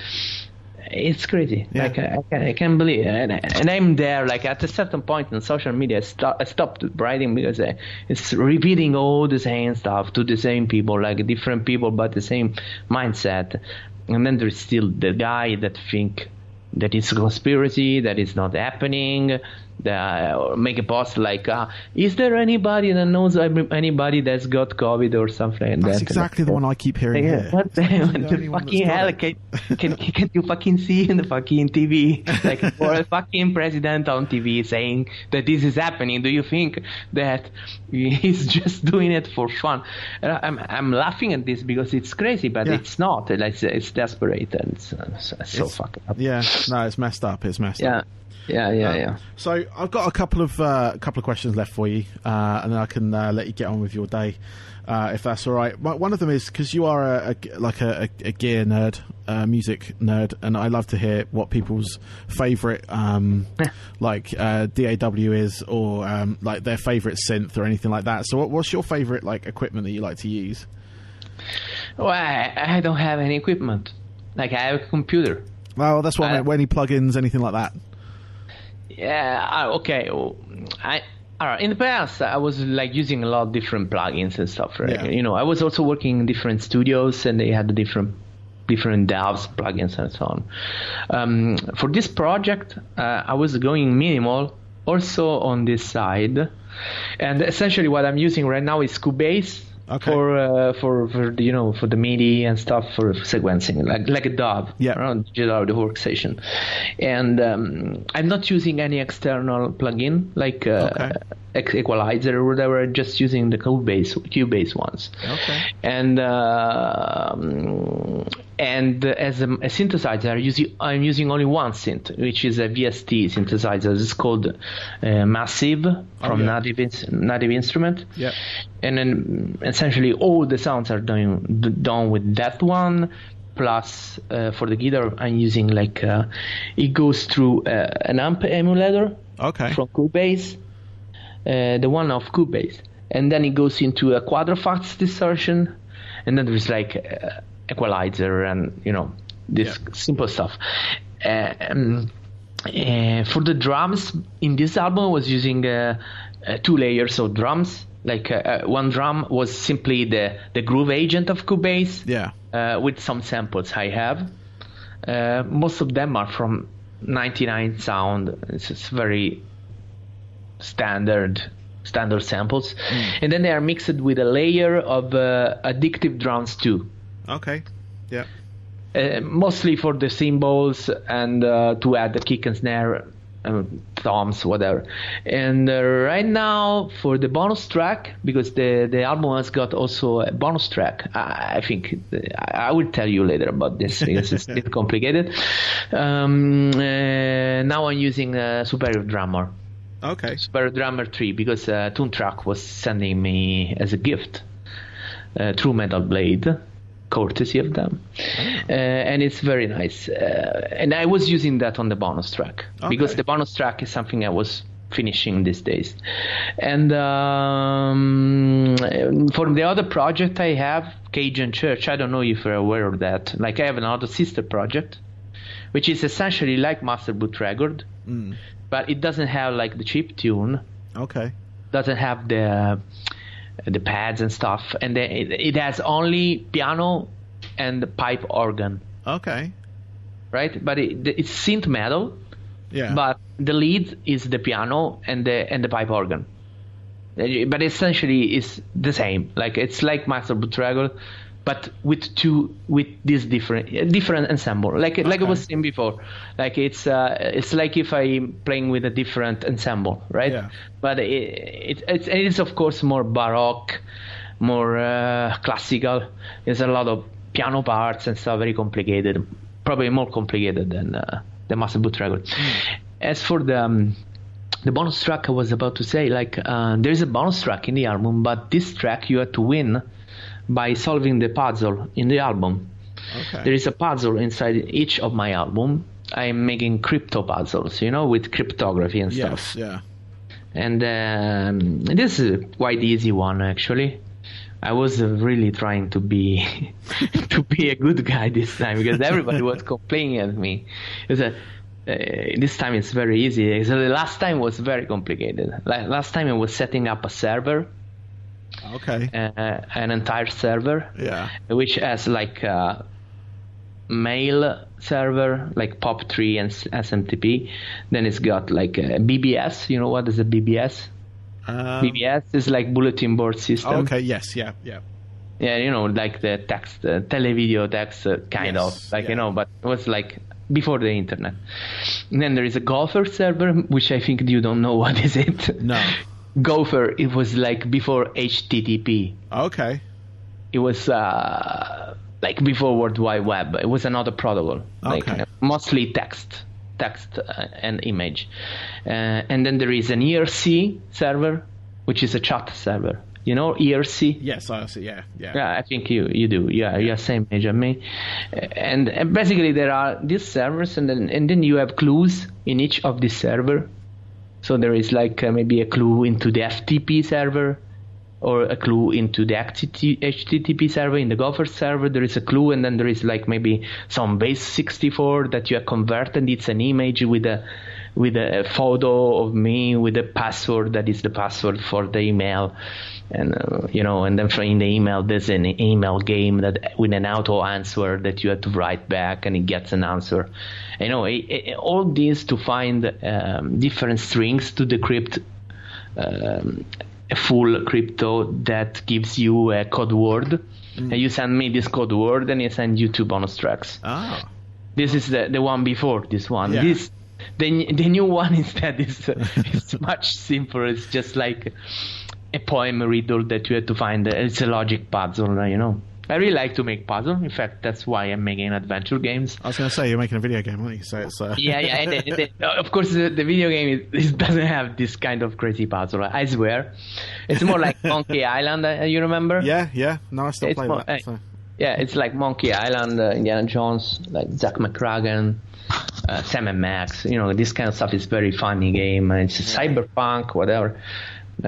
it's crazy. Yeah. Like I can't believe it. And I'm there. Like at a certain point in social media, I stopped writing because it's repeating all the same stuff to the same people, like different people, but the same mindset. And then there's still the guy that think that it's a conspiracy, that it's not happening. Or make a post like, is there anybody that knows anybody that's got COVID or something like that? That's exactly the one I keep hearing here. What the fucking hell? Can you fucking see in the fucking TV? Like, for a fucking president on TV saying that this is happening, do you think that he's just doing it for fun? I'm laughing at this because it's crazy, but it's not. It's desperate, and it's so fucking up. Yeah, no, it's messed up. It's messed up. Yeah. So I've got a couple of questions left for you, and then I can let you get on with your day, if that's all right. One of them is because you are a gear nerd, music nerd, and I love to hear what people's favourite like DAW is, or like their favourite synth or anything like that. So what's your favourite like equipment that you like to use? Well, I don't have any equipment. Like I have a computer. Well, that's what I meant. Any plugins, anything like that? Yeah, okay. In the past, I was like using a lot of different plugins and stuff. Right? Yeah. You know, I was also working in different studios, and they had the different DAWs, plugins, and so on. For this project, I was going minimal, also on this side, and essentially what I'm using right now is Cubase. Okay. For the, for the MIDI and stuff, for sequencing, like a DAW, around digital audio workstation, and I'm not using any external plugin like equalizer or whatever. I'm just using the Cubase ones. Okay. And as a synthesizer, I'm using only one synth, which is a VST synthesizer. It's called Massive from Native Instrument. Yeah. And then essentially all the sounds are done with that one. Plus, for the guitar, I'm using like it goes through an amp emulator. Okay. From Cubase, the one of Cubase, and then it goes into a Quadrofax distortion, and then there's like equalizer and this simple stuff. For the drums in this album, I was using 2 layers of drums. Like one drum was simply the groove agent of Cubase, with some samples I have. Most of them are from 99 Sound. It's just very standard samples, and then they are mixed with a layer of addictive drums too. Okay, yeah. Mostly for the cymbals and to add the kick and snare, toms, whatever. And right now for the bonus track, because the album has got also a bonus track. I think I will tell you later about this because it's a bit complicated. Now I'm using Superior Drummer. Okay. Superior Drummer 3 because Toontrack was sending me as a gift through Metal Blade, courtesy of them, and it's very nice. And I was using that on the bonus track because the bonus track is something I was finishing these days. And for the other project I have, Cajun Church, I don't know if you're aware of that. Like, I have another sister project, which is essentially like Master Boot Record, but it doesn't have like the chip tune. Okay. Doesn't have the pads and stuff, and it has only piano and the pipe organ. Okay. Right, but it's synth metal. Yeah. But the lead is the piano and the pipe organ. But essentially it's the same. Like, it's like Master Boot Record, but with this different ensemble. Like I was saying before. Like, it's like if I'm playing with a different ensemble, right? Yeah. But it is of course more baroque, more classical. There's a lot of piano parts and stuff, very complicated. Probably more complicated than the Master Boot Record. As for the bonus track, I was about to say, like, there's a bonus track in the album, but this track you have to win by solving the puzzle in the album. Okay. There is a puzzle inside each of my album. I'm making crypto puzzles, with cryptography and stuff. Yes, yeah. And this is a quite easy one, actually. I was really trying to be a good guy this time, because everybody was complaining at me. This time it's very easy. So the last time was very complicated. Last time I was setting up a server. Okay. An entire server. Yeah. Which has like a mail server, like POP3 and SMTP. Then it's got like a BBS. You know what is a BBS? BBS is like bulletin board system. Okay. Yes. Yeah. Yeah. Yeah, like the text, televideo text kind of, like, but it was like before the internet. And then there is a Gopher server, which I think you don't know what is it. No. Gopher, it was like before HTTP. Okay. It was like before World Wide Web. It was another protocol, like mostly text and image. And then there is an ERC server, which is a chat server. You know ERC? Yes, I see. Yeah. Yeah, I think you do. Yeah, you're same age as me. And basically there are these servers, and then you have clues in each of these server. So there is like maybe a clue into the FTP server, or a clue into the HTTP server. In the Gopher server, there is a clue, and then there is like maybe some base64 that you have converted. It's an image with a photo of me with a password that is the password for the email. And and then in the email there's an email game that with an auto answer that you have to write back, and it gets an answer. All these to find different strings to decrypt a full crypto that gives you a code word. And you send me this code word, and I send you 2 bonus tracks. Ah. This is the one before this one. Yeah. The new one instead is much simpler. It's just like a poem riddle that you have to find. It's a logic puzzle, I really like to make puzzles. In fact, that's why I'm making adventure games. I was going to say, you're making a video game, aren't you? So it's Yeah. And of course, the video game it doesn't have this kind of crazy puzzle. I swear, it's more like Monkey Island. You remember? Yeah. No, I still play that. So. Yeah, it's like Monkey Island, Indiana Jones, like Zack McCracken, Sam and Max. This kind of stuff is very funny game. It's cyberpunk, whatever.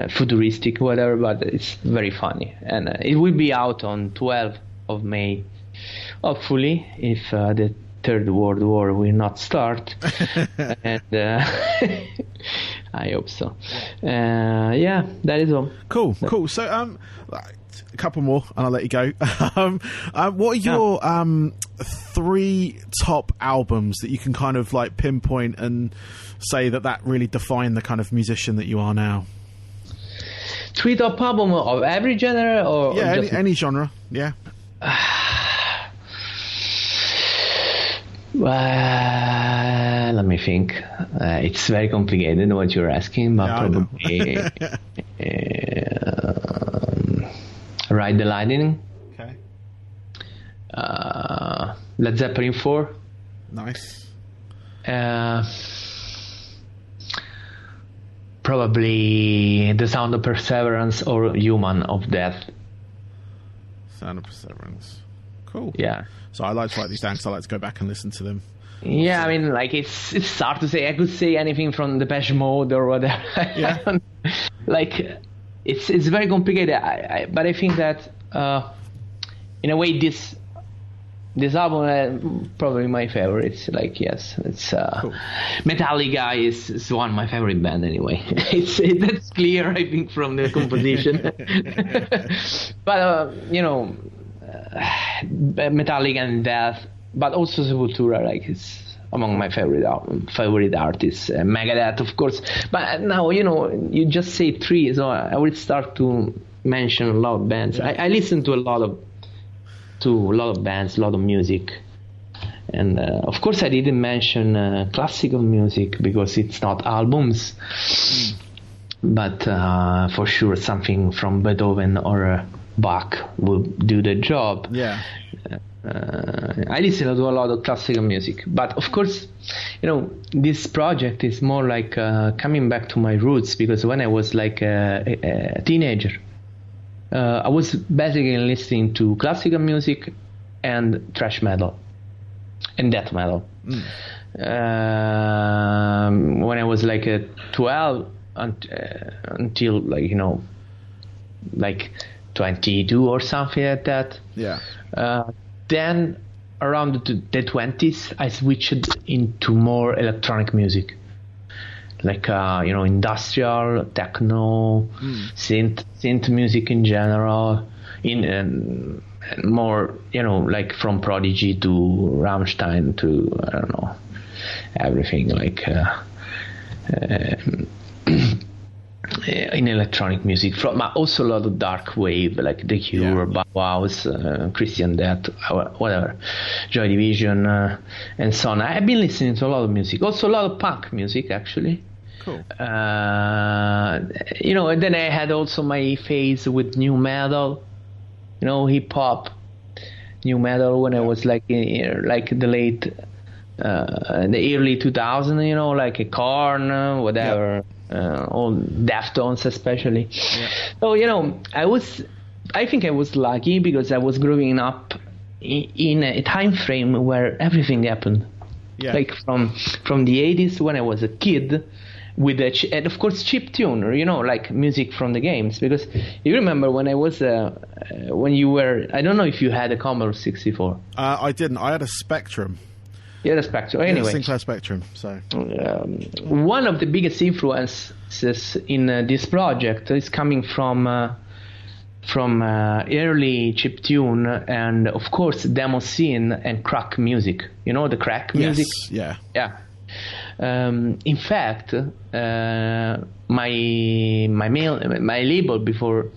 Futuristic, whatever, but it's very funny, and it will be out on 12th of May, hopefully, if the Third World War will not start. And I hope so. That is all. Cool. So a couple more and I'll let you go. What are your 3 top albums that you can kind of like pinpoint and say that really defined the kind of musician that you are now? 3 top album of every genre, or just any genre. Yeah. Let me think. It's very complicated what you're asking, but probably Ride the Lightning. Okay. Led Zeppelin 4. Nice. Probably The Sound of Perseverance or Human of Death. Sound of Perseverance. Cool. Yeah. So I like to write these down because I like to go back and listen to them. Yeah, I mean, like it's hard to say. I could say anything from Depeche Mode or whatever. Yeah. Like it's very complicated. But I think that in a way this album is probably my favorite. It's like, yes, it's Cool. Metallica is one of my favorite band anyway. That's clear, I think, from the composition. But Metallica and Death, but also Sepultura, like, it's among my favorite artists. Megadeth, of course. But now, you just say three, so I will start to mention a lot of bands. Yeah. I listen to a lot of bands, a lot of music. And of course I didn't mention classical music because it's not albums. But for sure something from Beethoven or Bach will do the job. Yeah. I listen to a lot of classical music, but of course, this project is more like coming back to my roots, because when I was like a teenager, I was basically listening to classical music and thrash metal and death metal. When I was like 12 until like 22 or something like that. Yeah. Then around the 20s, I switched into more electronic music, like industrial, techno, synth music in general, and more like from Prodigy to Rammstein to I don't know, everything like in electronic music, but also a lot of dark wave like The Cure, Bauhaus, Christian Death, whatever, Joy Division, and so on. I've been listening to a lot of music, also a lot of punk music actually. Cool. And then I had also my phase with new metal, hip hop, new metal when I was like the late, the early 2000s, like a Korn, whatever. All Deftones especially. Yeah. So I think I was lucky because I was growing up in a time frame where everything happened. Yeah. Like from the 80s when I was a kid, with and of course chip tune, like music from the games. Because you remember when I was when you were, I don't know if you had a Commodore 64. I didn't. I had a Spectrum. Yeah, the Spectrum. Anyway, Sinclair Spectrum. So one of the biggest influences in this project is coming from early chiptune and of course demo scene and crack music. The crack music. Yeah. Yeah. In fact, my label before.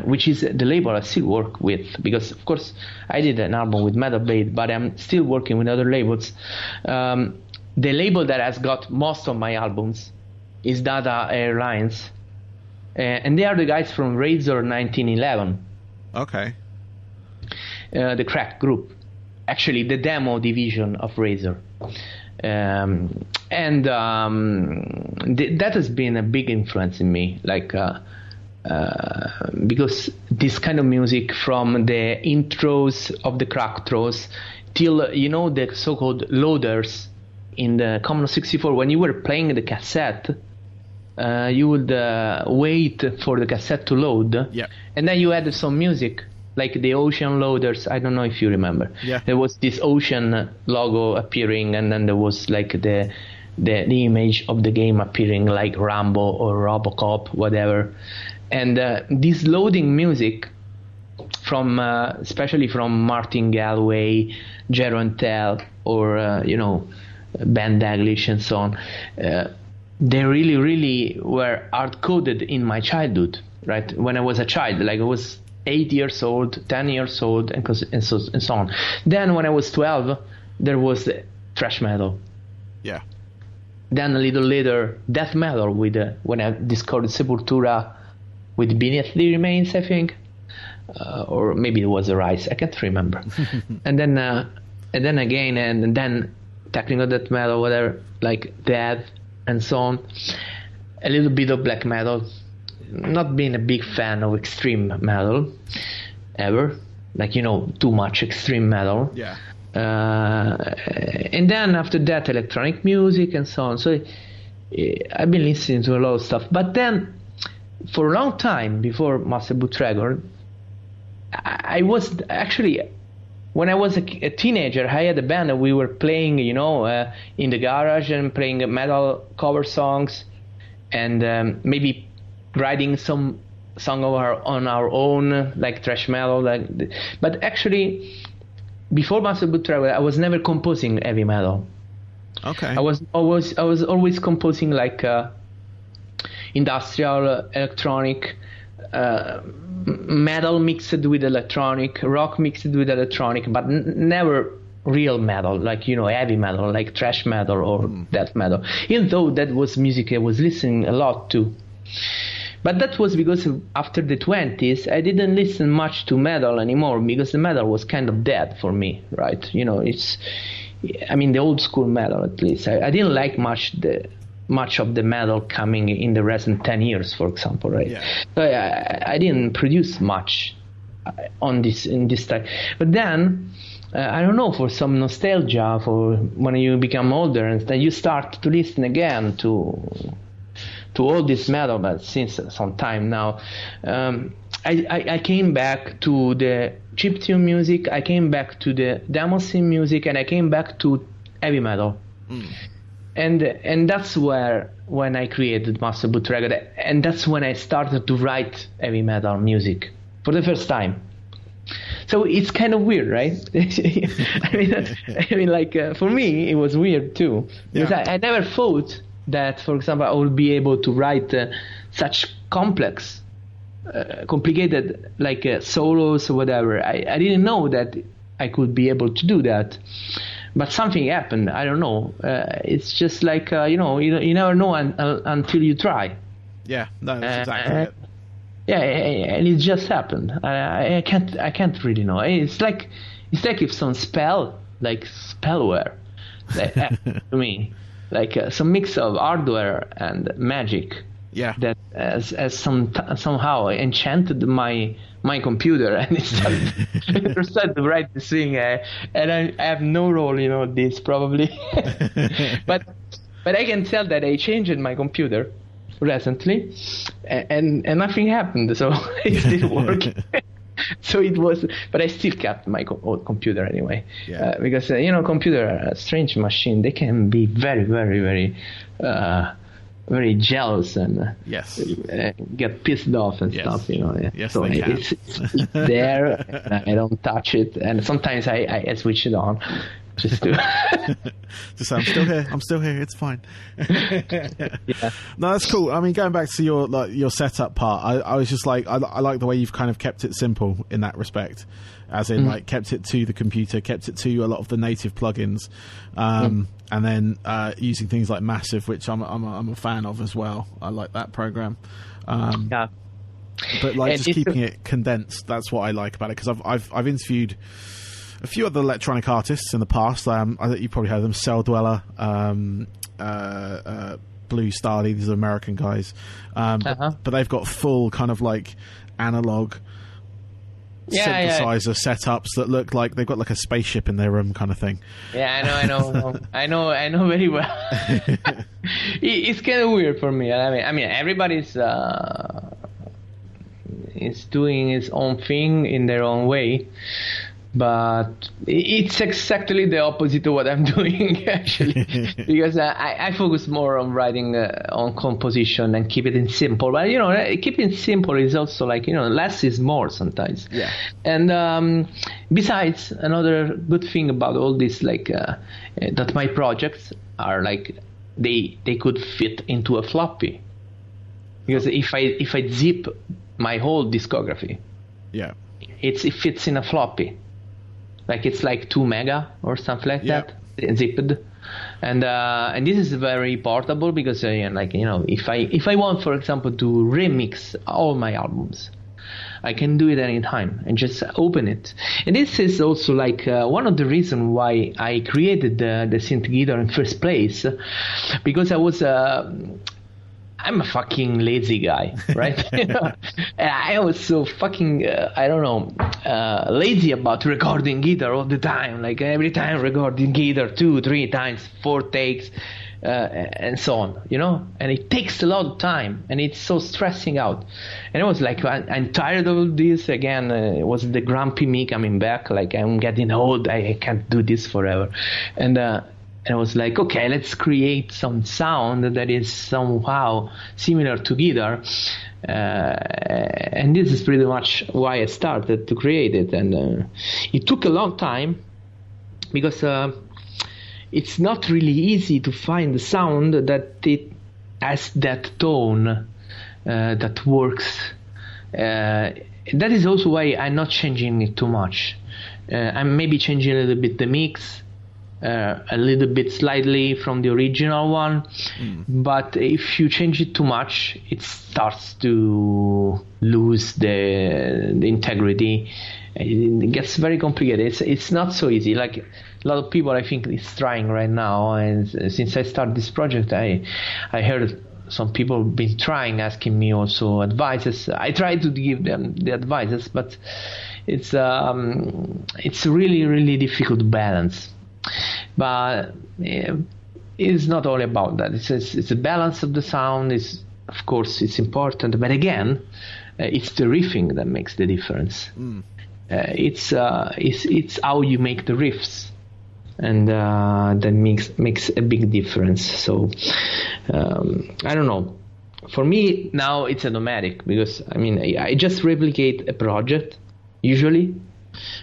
Which is the label I still work with, because of course I did an album with Metal Blade, but I'm still working with other labels. The label that has got most of my albums is Dada Airlines, and they are the guys from Razor 1911. Okay. The crack group, actually the demo division of Razor. That has been a big influence in me, like because this kind of music, from the intros of the crack throws till the so-called loaders in the Commodore 64, when you were playing the cassette, you would wait for the cassette to load, and then you had some music like the Ocean loaders. I don't know if you remember. There was this Ocean logo appearing, and then there was like the image of the game appearing, like Rambo or Robocop, whatever. And this loading music from especially from Martin Galway, Jeroen Tel, or Ben Daglish and so on, they really, really were hard-coded in my childhood, right? When I was a child, like I was 8 years old, 10 years old, and so on. Then when I was 12, there was thrash metal. Yeah. Then a little later, death metal when I discovered Sepultura with Beneath the Remains, I think, or maybe it was Arise. I can't remember. and then again, and then technical death metal, whatever, like Death and so on. A little bit of black metal. Not being a big fan of extreme metal ever. like too much extreme metal. Yeah. And then after that, electronic music and so on. So I've been listening to a lot of stuff. But then, for a long time before Master Boot Record, I was actually, when I was a teenager, I had a band and we were playing, in the garage and playing metal cover songs, and maybe writing some song on our own, like thrash metal. But actually, before Master Boot Record, I was never composing heavy metal. Okay. I was always composing like industrial, electronic, metal mixed with electronic, rock mixed with electronic, but never real metal, like heavy metal, like thrash metal or death metal. Even though that was music I was listening a lot to. But that was because after the 20s, I didn't listen much to metal anymore, because the metal was kind of dead for me, right? The old school metal, at least. I didn't like much of the metal coming in the recent 10 years, for example, right? Yeah. So I didn't produce much in this time. But then, I don't know, for some nostalgia, for when you become older, and then you start to listen again to all this metal, but since some time now, I came back to the chiptune music, I came back to the demo scene music, and I came back to heavy metal. And that's when I created Master Boot Record, and that's when I started to write heavy metal music for the first time. So it's kind of weird, right? For me, it was weird too, because I never thought that, for example, I would be able to write such complex, complicated, solos or whatever. I didn't know that I could be able to do that. But something happened. I don't know. It's just like, you never know until you try. Yeah, no, that's exactly it. Yeah, and it just happened. I can't really know. It's like if some spellware, to me. Like some mix of hardware and magic, that has somehow enchanted my computer, and it started to write this thing, and I have no role in this probably, but I can tell that I changed my computer recently, and nothing happened, so it didn't work. So it was, but I still kept my old computer anyway, because computer are a strange machine. They can be very, very, very, very jealous and get pissed off and stuff. Yes, so they can. It's there. I don't touch it, and sometimes I switch it on. Just to just say, I'm still here, it's fine. No, that's cool. I mean, going back to your setup part, I was just like, I like the way you've kind of kept it simple in that respect, as in kept it to the computer, kept it to a lot of the native plugins, and then using things like Massive, which I'm a fan of as well. I like that program. But just keeping it condensed, that's what I like about it, because I've interviewed a few other electronic artists in the past. I think you probably heard of them: Cell Dweller, Blue Starly. These are American guys, but they've got full kind of like analog synthesizer setups that look like they've got like a spaceship in their room, kind of thing. Yeah, I know very well. It's kind of weird for me. I mean, everybody's is doing his own thing in their own way. But it's exactly the opposite of what I'm doing, actually, because I focus more on writing, on composition, and keep it in simple. But keeping it simple is also like less is more sometimes. Yeah. And besides, another good thing about all this, that my projects are like they could fit into a floppy, because if I zip my whole discography, it fits in a floppy. Like it's like 2 mega or something like that, zipped, and this is very portable, because if I want, for example, to remix all my albums, I can do it anytime and just open it. And this is also like one of the reasons why I created the synth guitar in first place, because I I'm a fucking lazy guy, right? And I was so fucking, lazy about recording guitar all the time. Like every time recording guitar 2, 3 times, 4 takes, and so on, and it takes a lot of time and it's so stressing out. And I was like, I'm tired of this again. It was the grumpy me coming back, like I'm getting old, I can't do this forever. And I was like, okay, let's create some sound that is somehow similar to guitar. And this is pretty much why I started to create it. And it took a long time because it's not really easy to find the sound that it has that tone that works. That is also why I'm not changing it too much. I'm maybe changing a little bit the mix, a little bit slightly from the original one. But if you change it too much, it starts to lose the integrity. It gets very complicated. It's not so easy. Like a lot of people, I think, is trying right now. And since I started this project, I heard some people been trying, asking me also advices. I try to give them the advices, but it's really, really difficult balance. But it's not all about that. It's a balance of the sound. Of course, it's important. But again, it's the riffing that makes the difference. It's how you make the riffs, and that makes a big difference. So I don't know. For me now it's automatic because I just replicate a project. Usually,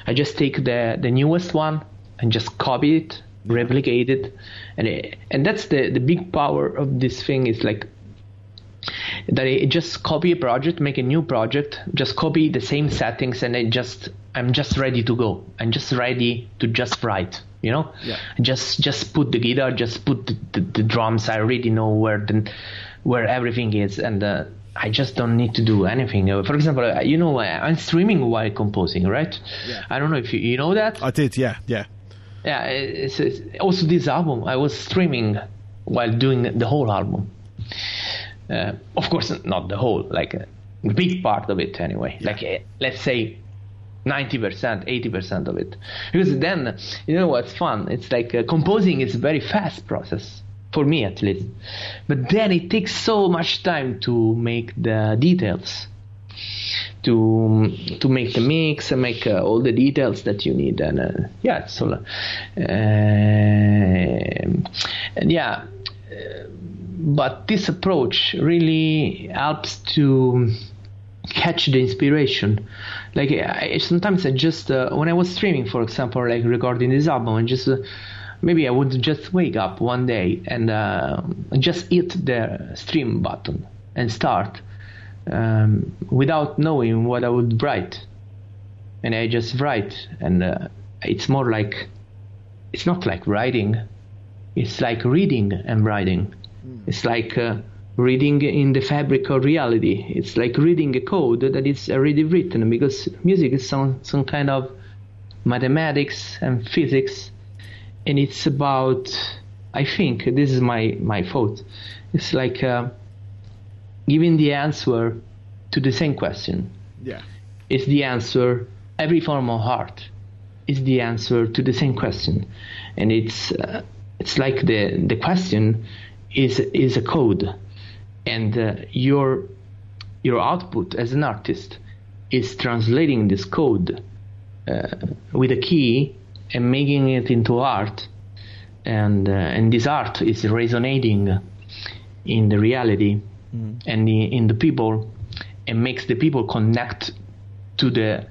I just take the newest one and just copy it, replicate it, and that's the big power of this thing. Is like that I just copy a project, make a new project, just copy the same settings, and I'm just ready to go. I'm just ready to just write, Yeah. Just put the guitar, just put the drums. I already know where everything is, and I just don't need to do anything. For example, I'm streaming while composing, right? Yeah. I don't know if you know that. I did, yeah. Yeah, it's also this album, I was streaming while doing the whole album. Of course, not the whole, like a big part of it anyway. Yeah. Like, let's say 90%, 80% of it. Because then, what's fun? It's like composing is a very fast process, for me at least. But then it takes so much time to make the details, to make the mix and make all the details that you need. And so but this approach really helps to catch the inspiration. Like sometimes I just when I was streaming, for example, like recording this album, and just maybe I would just wake up one day and just hit the stream button and start without knowing what I would write, and I just write, and it's more like, it's not like writing, it's like reading and writing. It's like reading in the fabric of reality. It's like reading a code that is already written, because music is some kind of mathematics and physics, and it's about, I think, this is my thought, it's like giving the answer to the same question. Yeah. It's the answer, every form of art is the answer to the same question. And it's like the question is a code, and your output as an artist is translating this code with a key and making it into art, and this art is resonating in the reality and in the people, and makes the people connect to the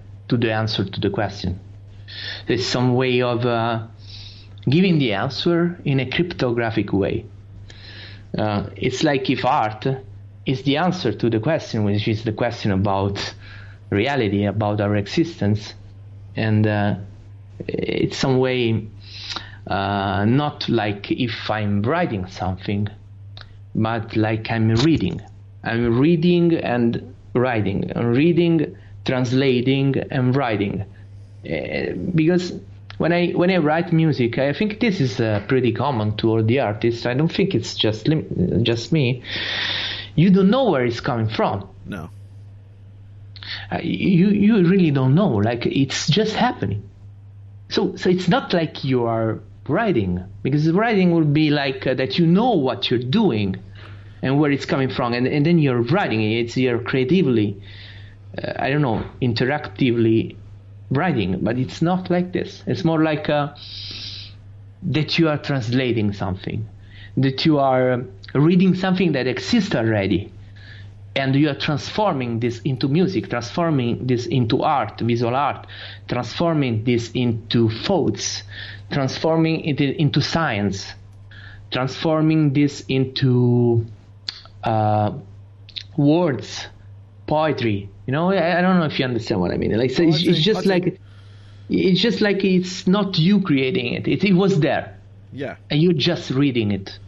answer to the question. There's some way of giving the answer in a cryptographic way. It's like if art is the answer to the question, which is the question about reality, about our existence, and it's some way not like if I'm writing something, but like I'm reading and writing, and reading, translating, and writing. Because when I write music, I think this is pretty common to all the artists. I don't think it's just me. you don't know where it's coming from. No. You really don't know. Like, it's just happening. So it's not like you are writing, because writing would be like that you know what you're doing and where it's coming from, and then you're writing it. You're creatively, interactively writing, but it's not like this. It's more like that you are translating something, that you are reading something that exists already, and you are transforming this into music, transforming this into art, visual art, transforming this into thoughts, transforming it into science, transforming this into words, poetry. I don't know if you understand what I mean. Like, so it's just like it's not you creating it. It was there. Yeah. And you're just reading it.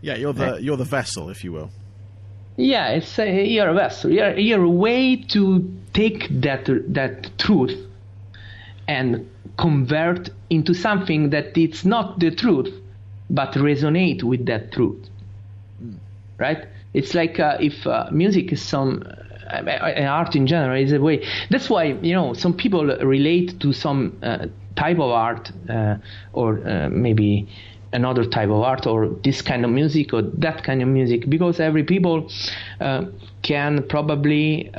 Yeah, you're the vessel, if you will. Yeah, you're a vessel. You're a way to take that truth and convert into something that it's not the truth, but resonate with that truth. Right? It's like if music is art in general is a way. That's why some people relate to some type of art or maybe another type of art, or this kind of music or that kind of music, because every people can probably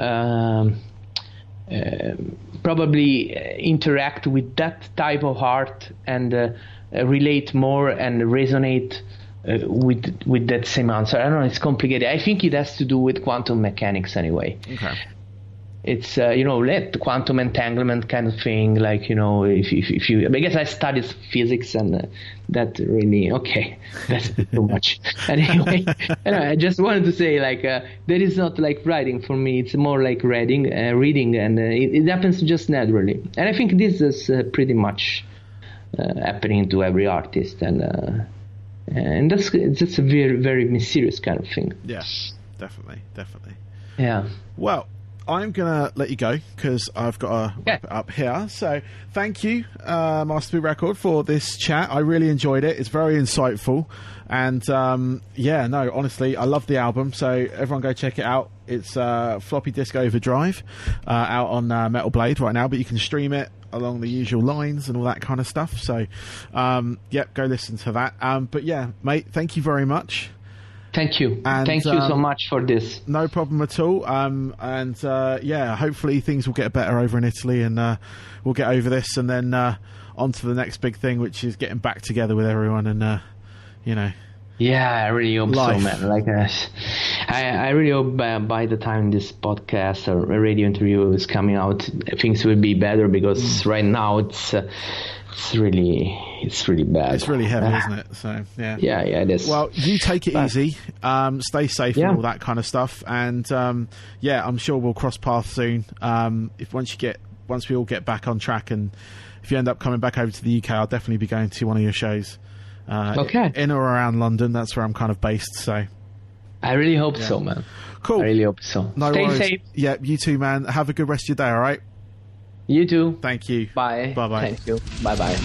interact with that type of art and relate more and resonate with that same answer. I don't know, it's complicated. I think it has to do with quantum mechanics anyway. Okay. It's let quantum entanglement kind of thing, like if you, I guess I studied physics, and that really that's too much. Anyway, I just wanted to say, like, that is not like writing for me. It's more like reading, and it happens just naturally. And I think this is pretty much happening to every artist, and that's a very, very mysterious kind of thing. Yeah, definitely. Yeah. Well, I'm going to let you go because I've got to wrap it up here. So thank you, Master Boot Record, for this chat. I really enjoyed it. It's very insightful. And honestly, I love the album. So everyone go check it out. It's Floppy Disk Overdrive out on Metal Blade right now, but you can stream it along the usual lines and all that kind of stuff. So, go listen to that. But yeah, mate, thank you very much. Thank you. And, thank you so much for this. No problem at all. Hopefully things will get better over in Italy, and we'll get over this, and then on to the next big thing, which is getting back together with everyone, and Yeah, I really hope life. So, man. Like, I really hope by the time this podcast or a radio interview is coming out, things will be better, because right now it's really bad. It's really heavy, isn't it? So yeah, it is. Well, you take it easy, stay safe, and all that kind of stuff, and I'm sure we'll cross paths soon. Once we all get back on track, and if you end up coming back over to the UK, I'll definitely be going to one of your shows. In or around London. That's where I'm kind of based. So I really hope so, man. Cool. I really hope so. No Stay worries. safe. Yeah, you too, man. Have a good rest of your day. All right. You too. Thank you. Bye. Bye-bye. Thank you. Bye-bye.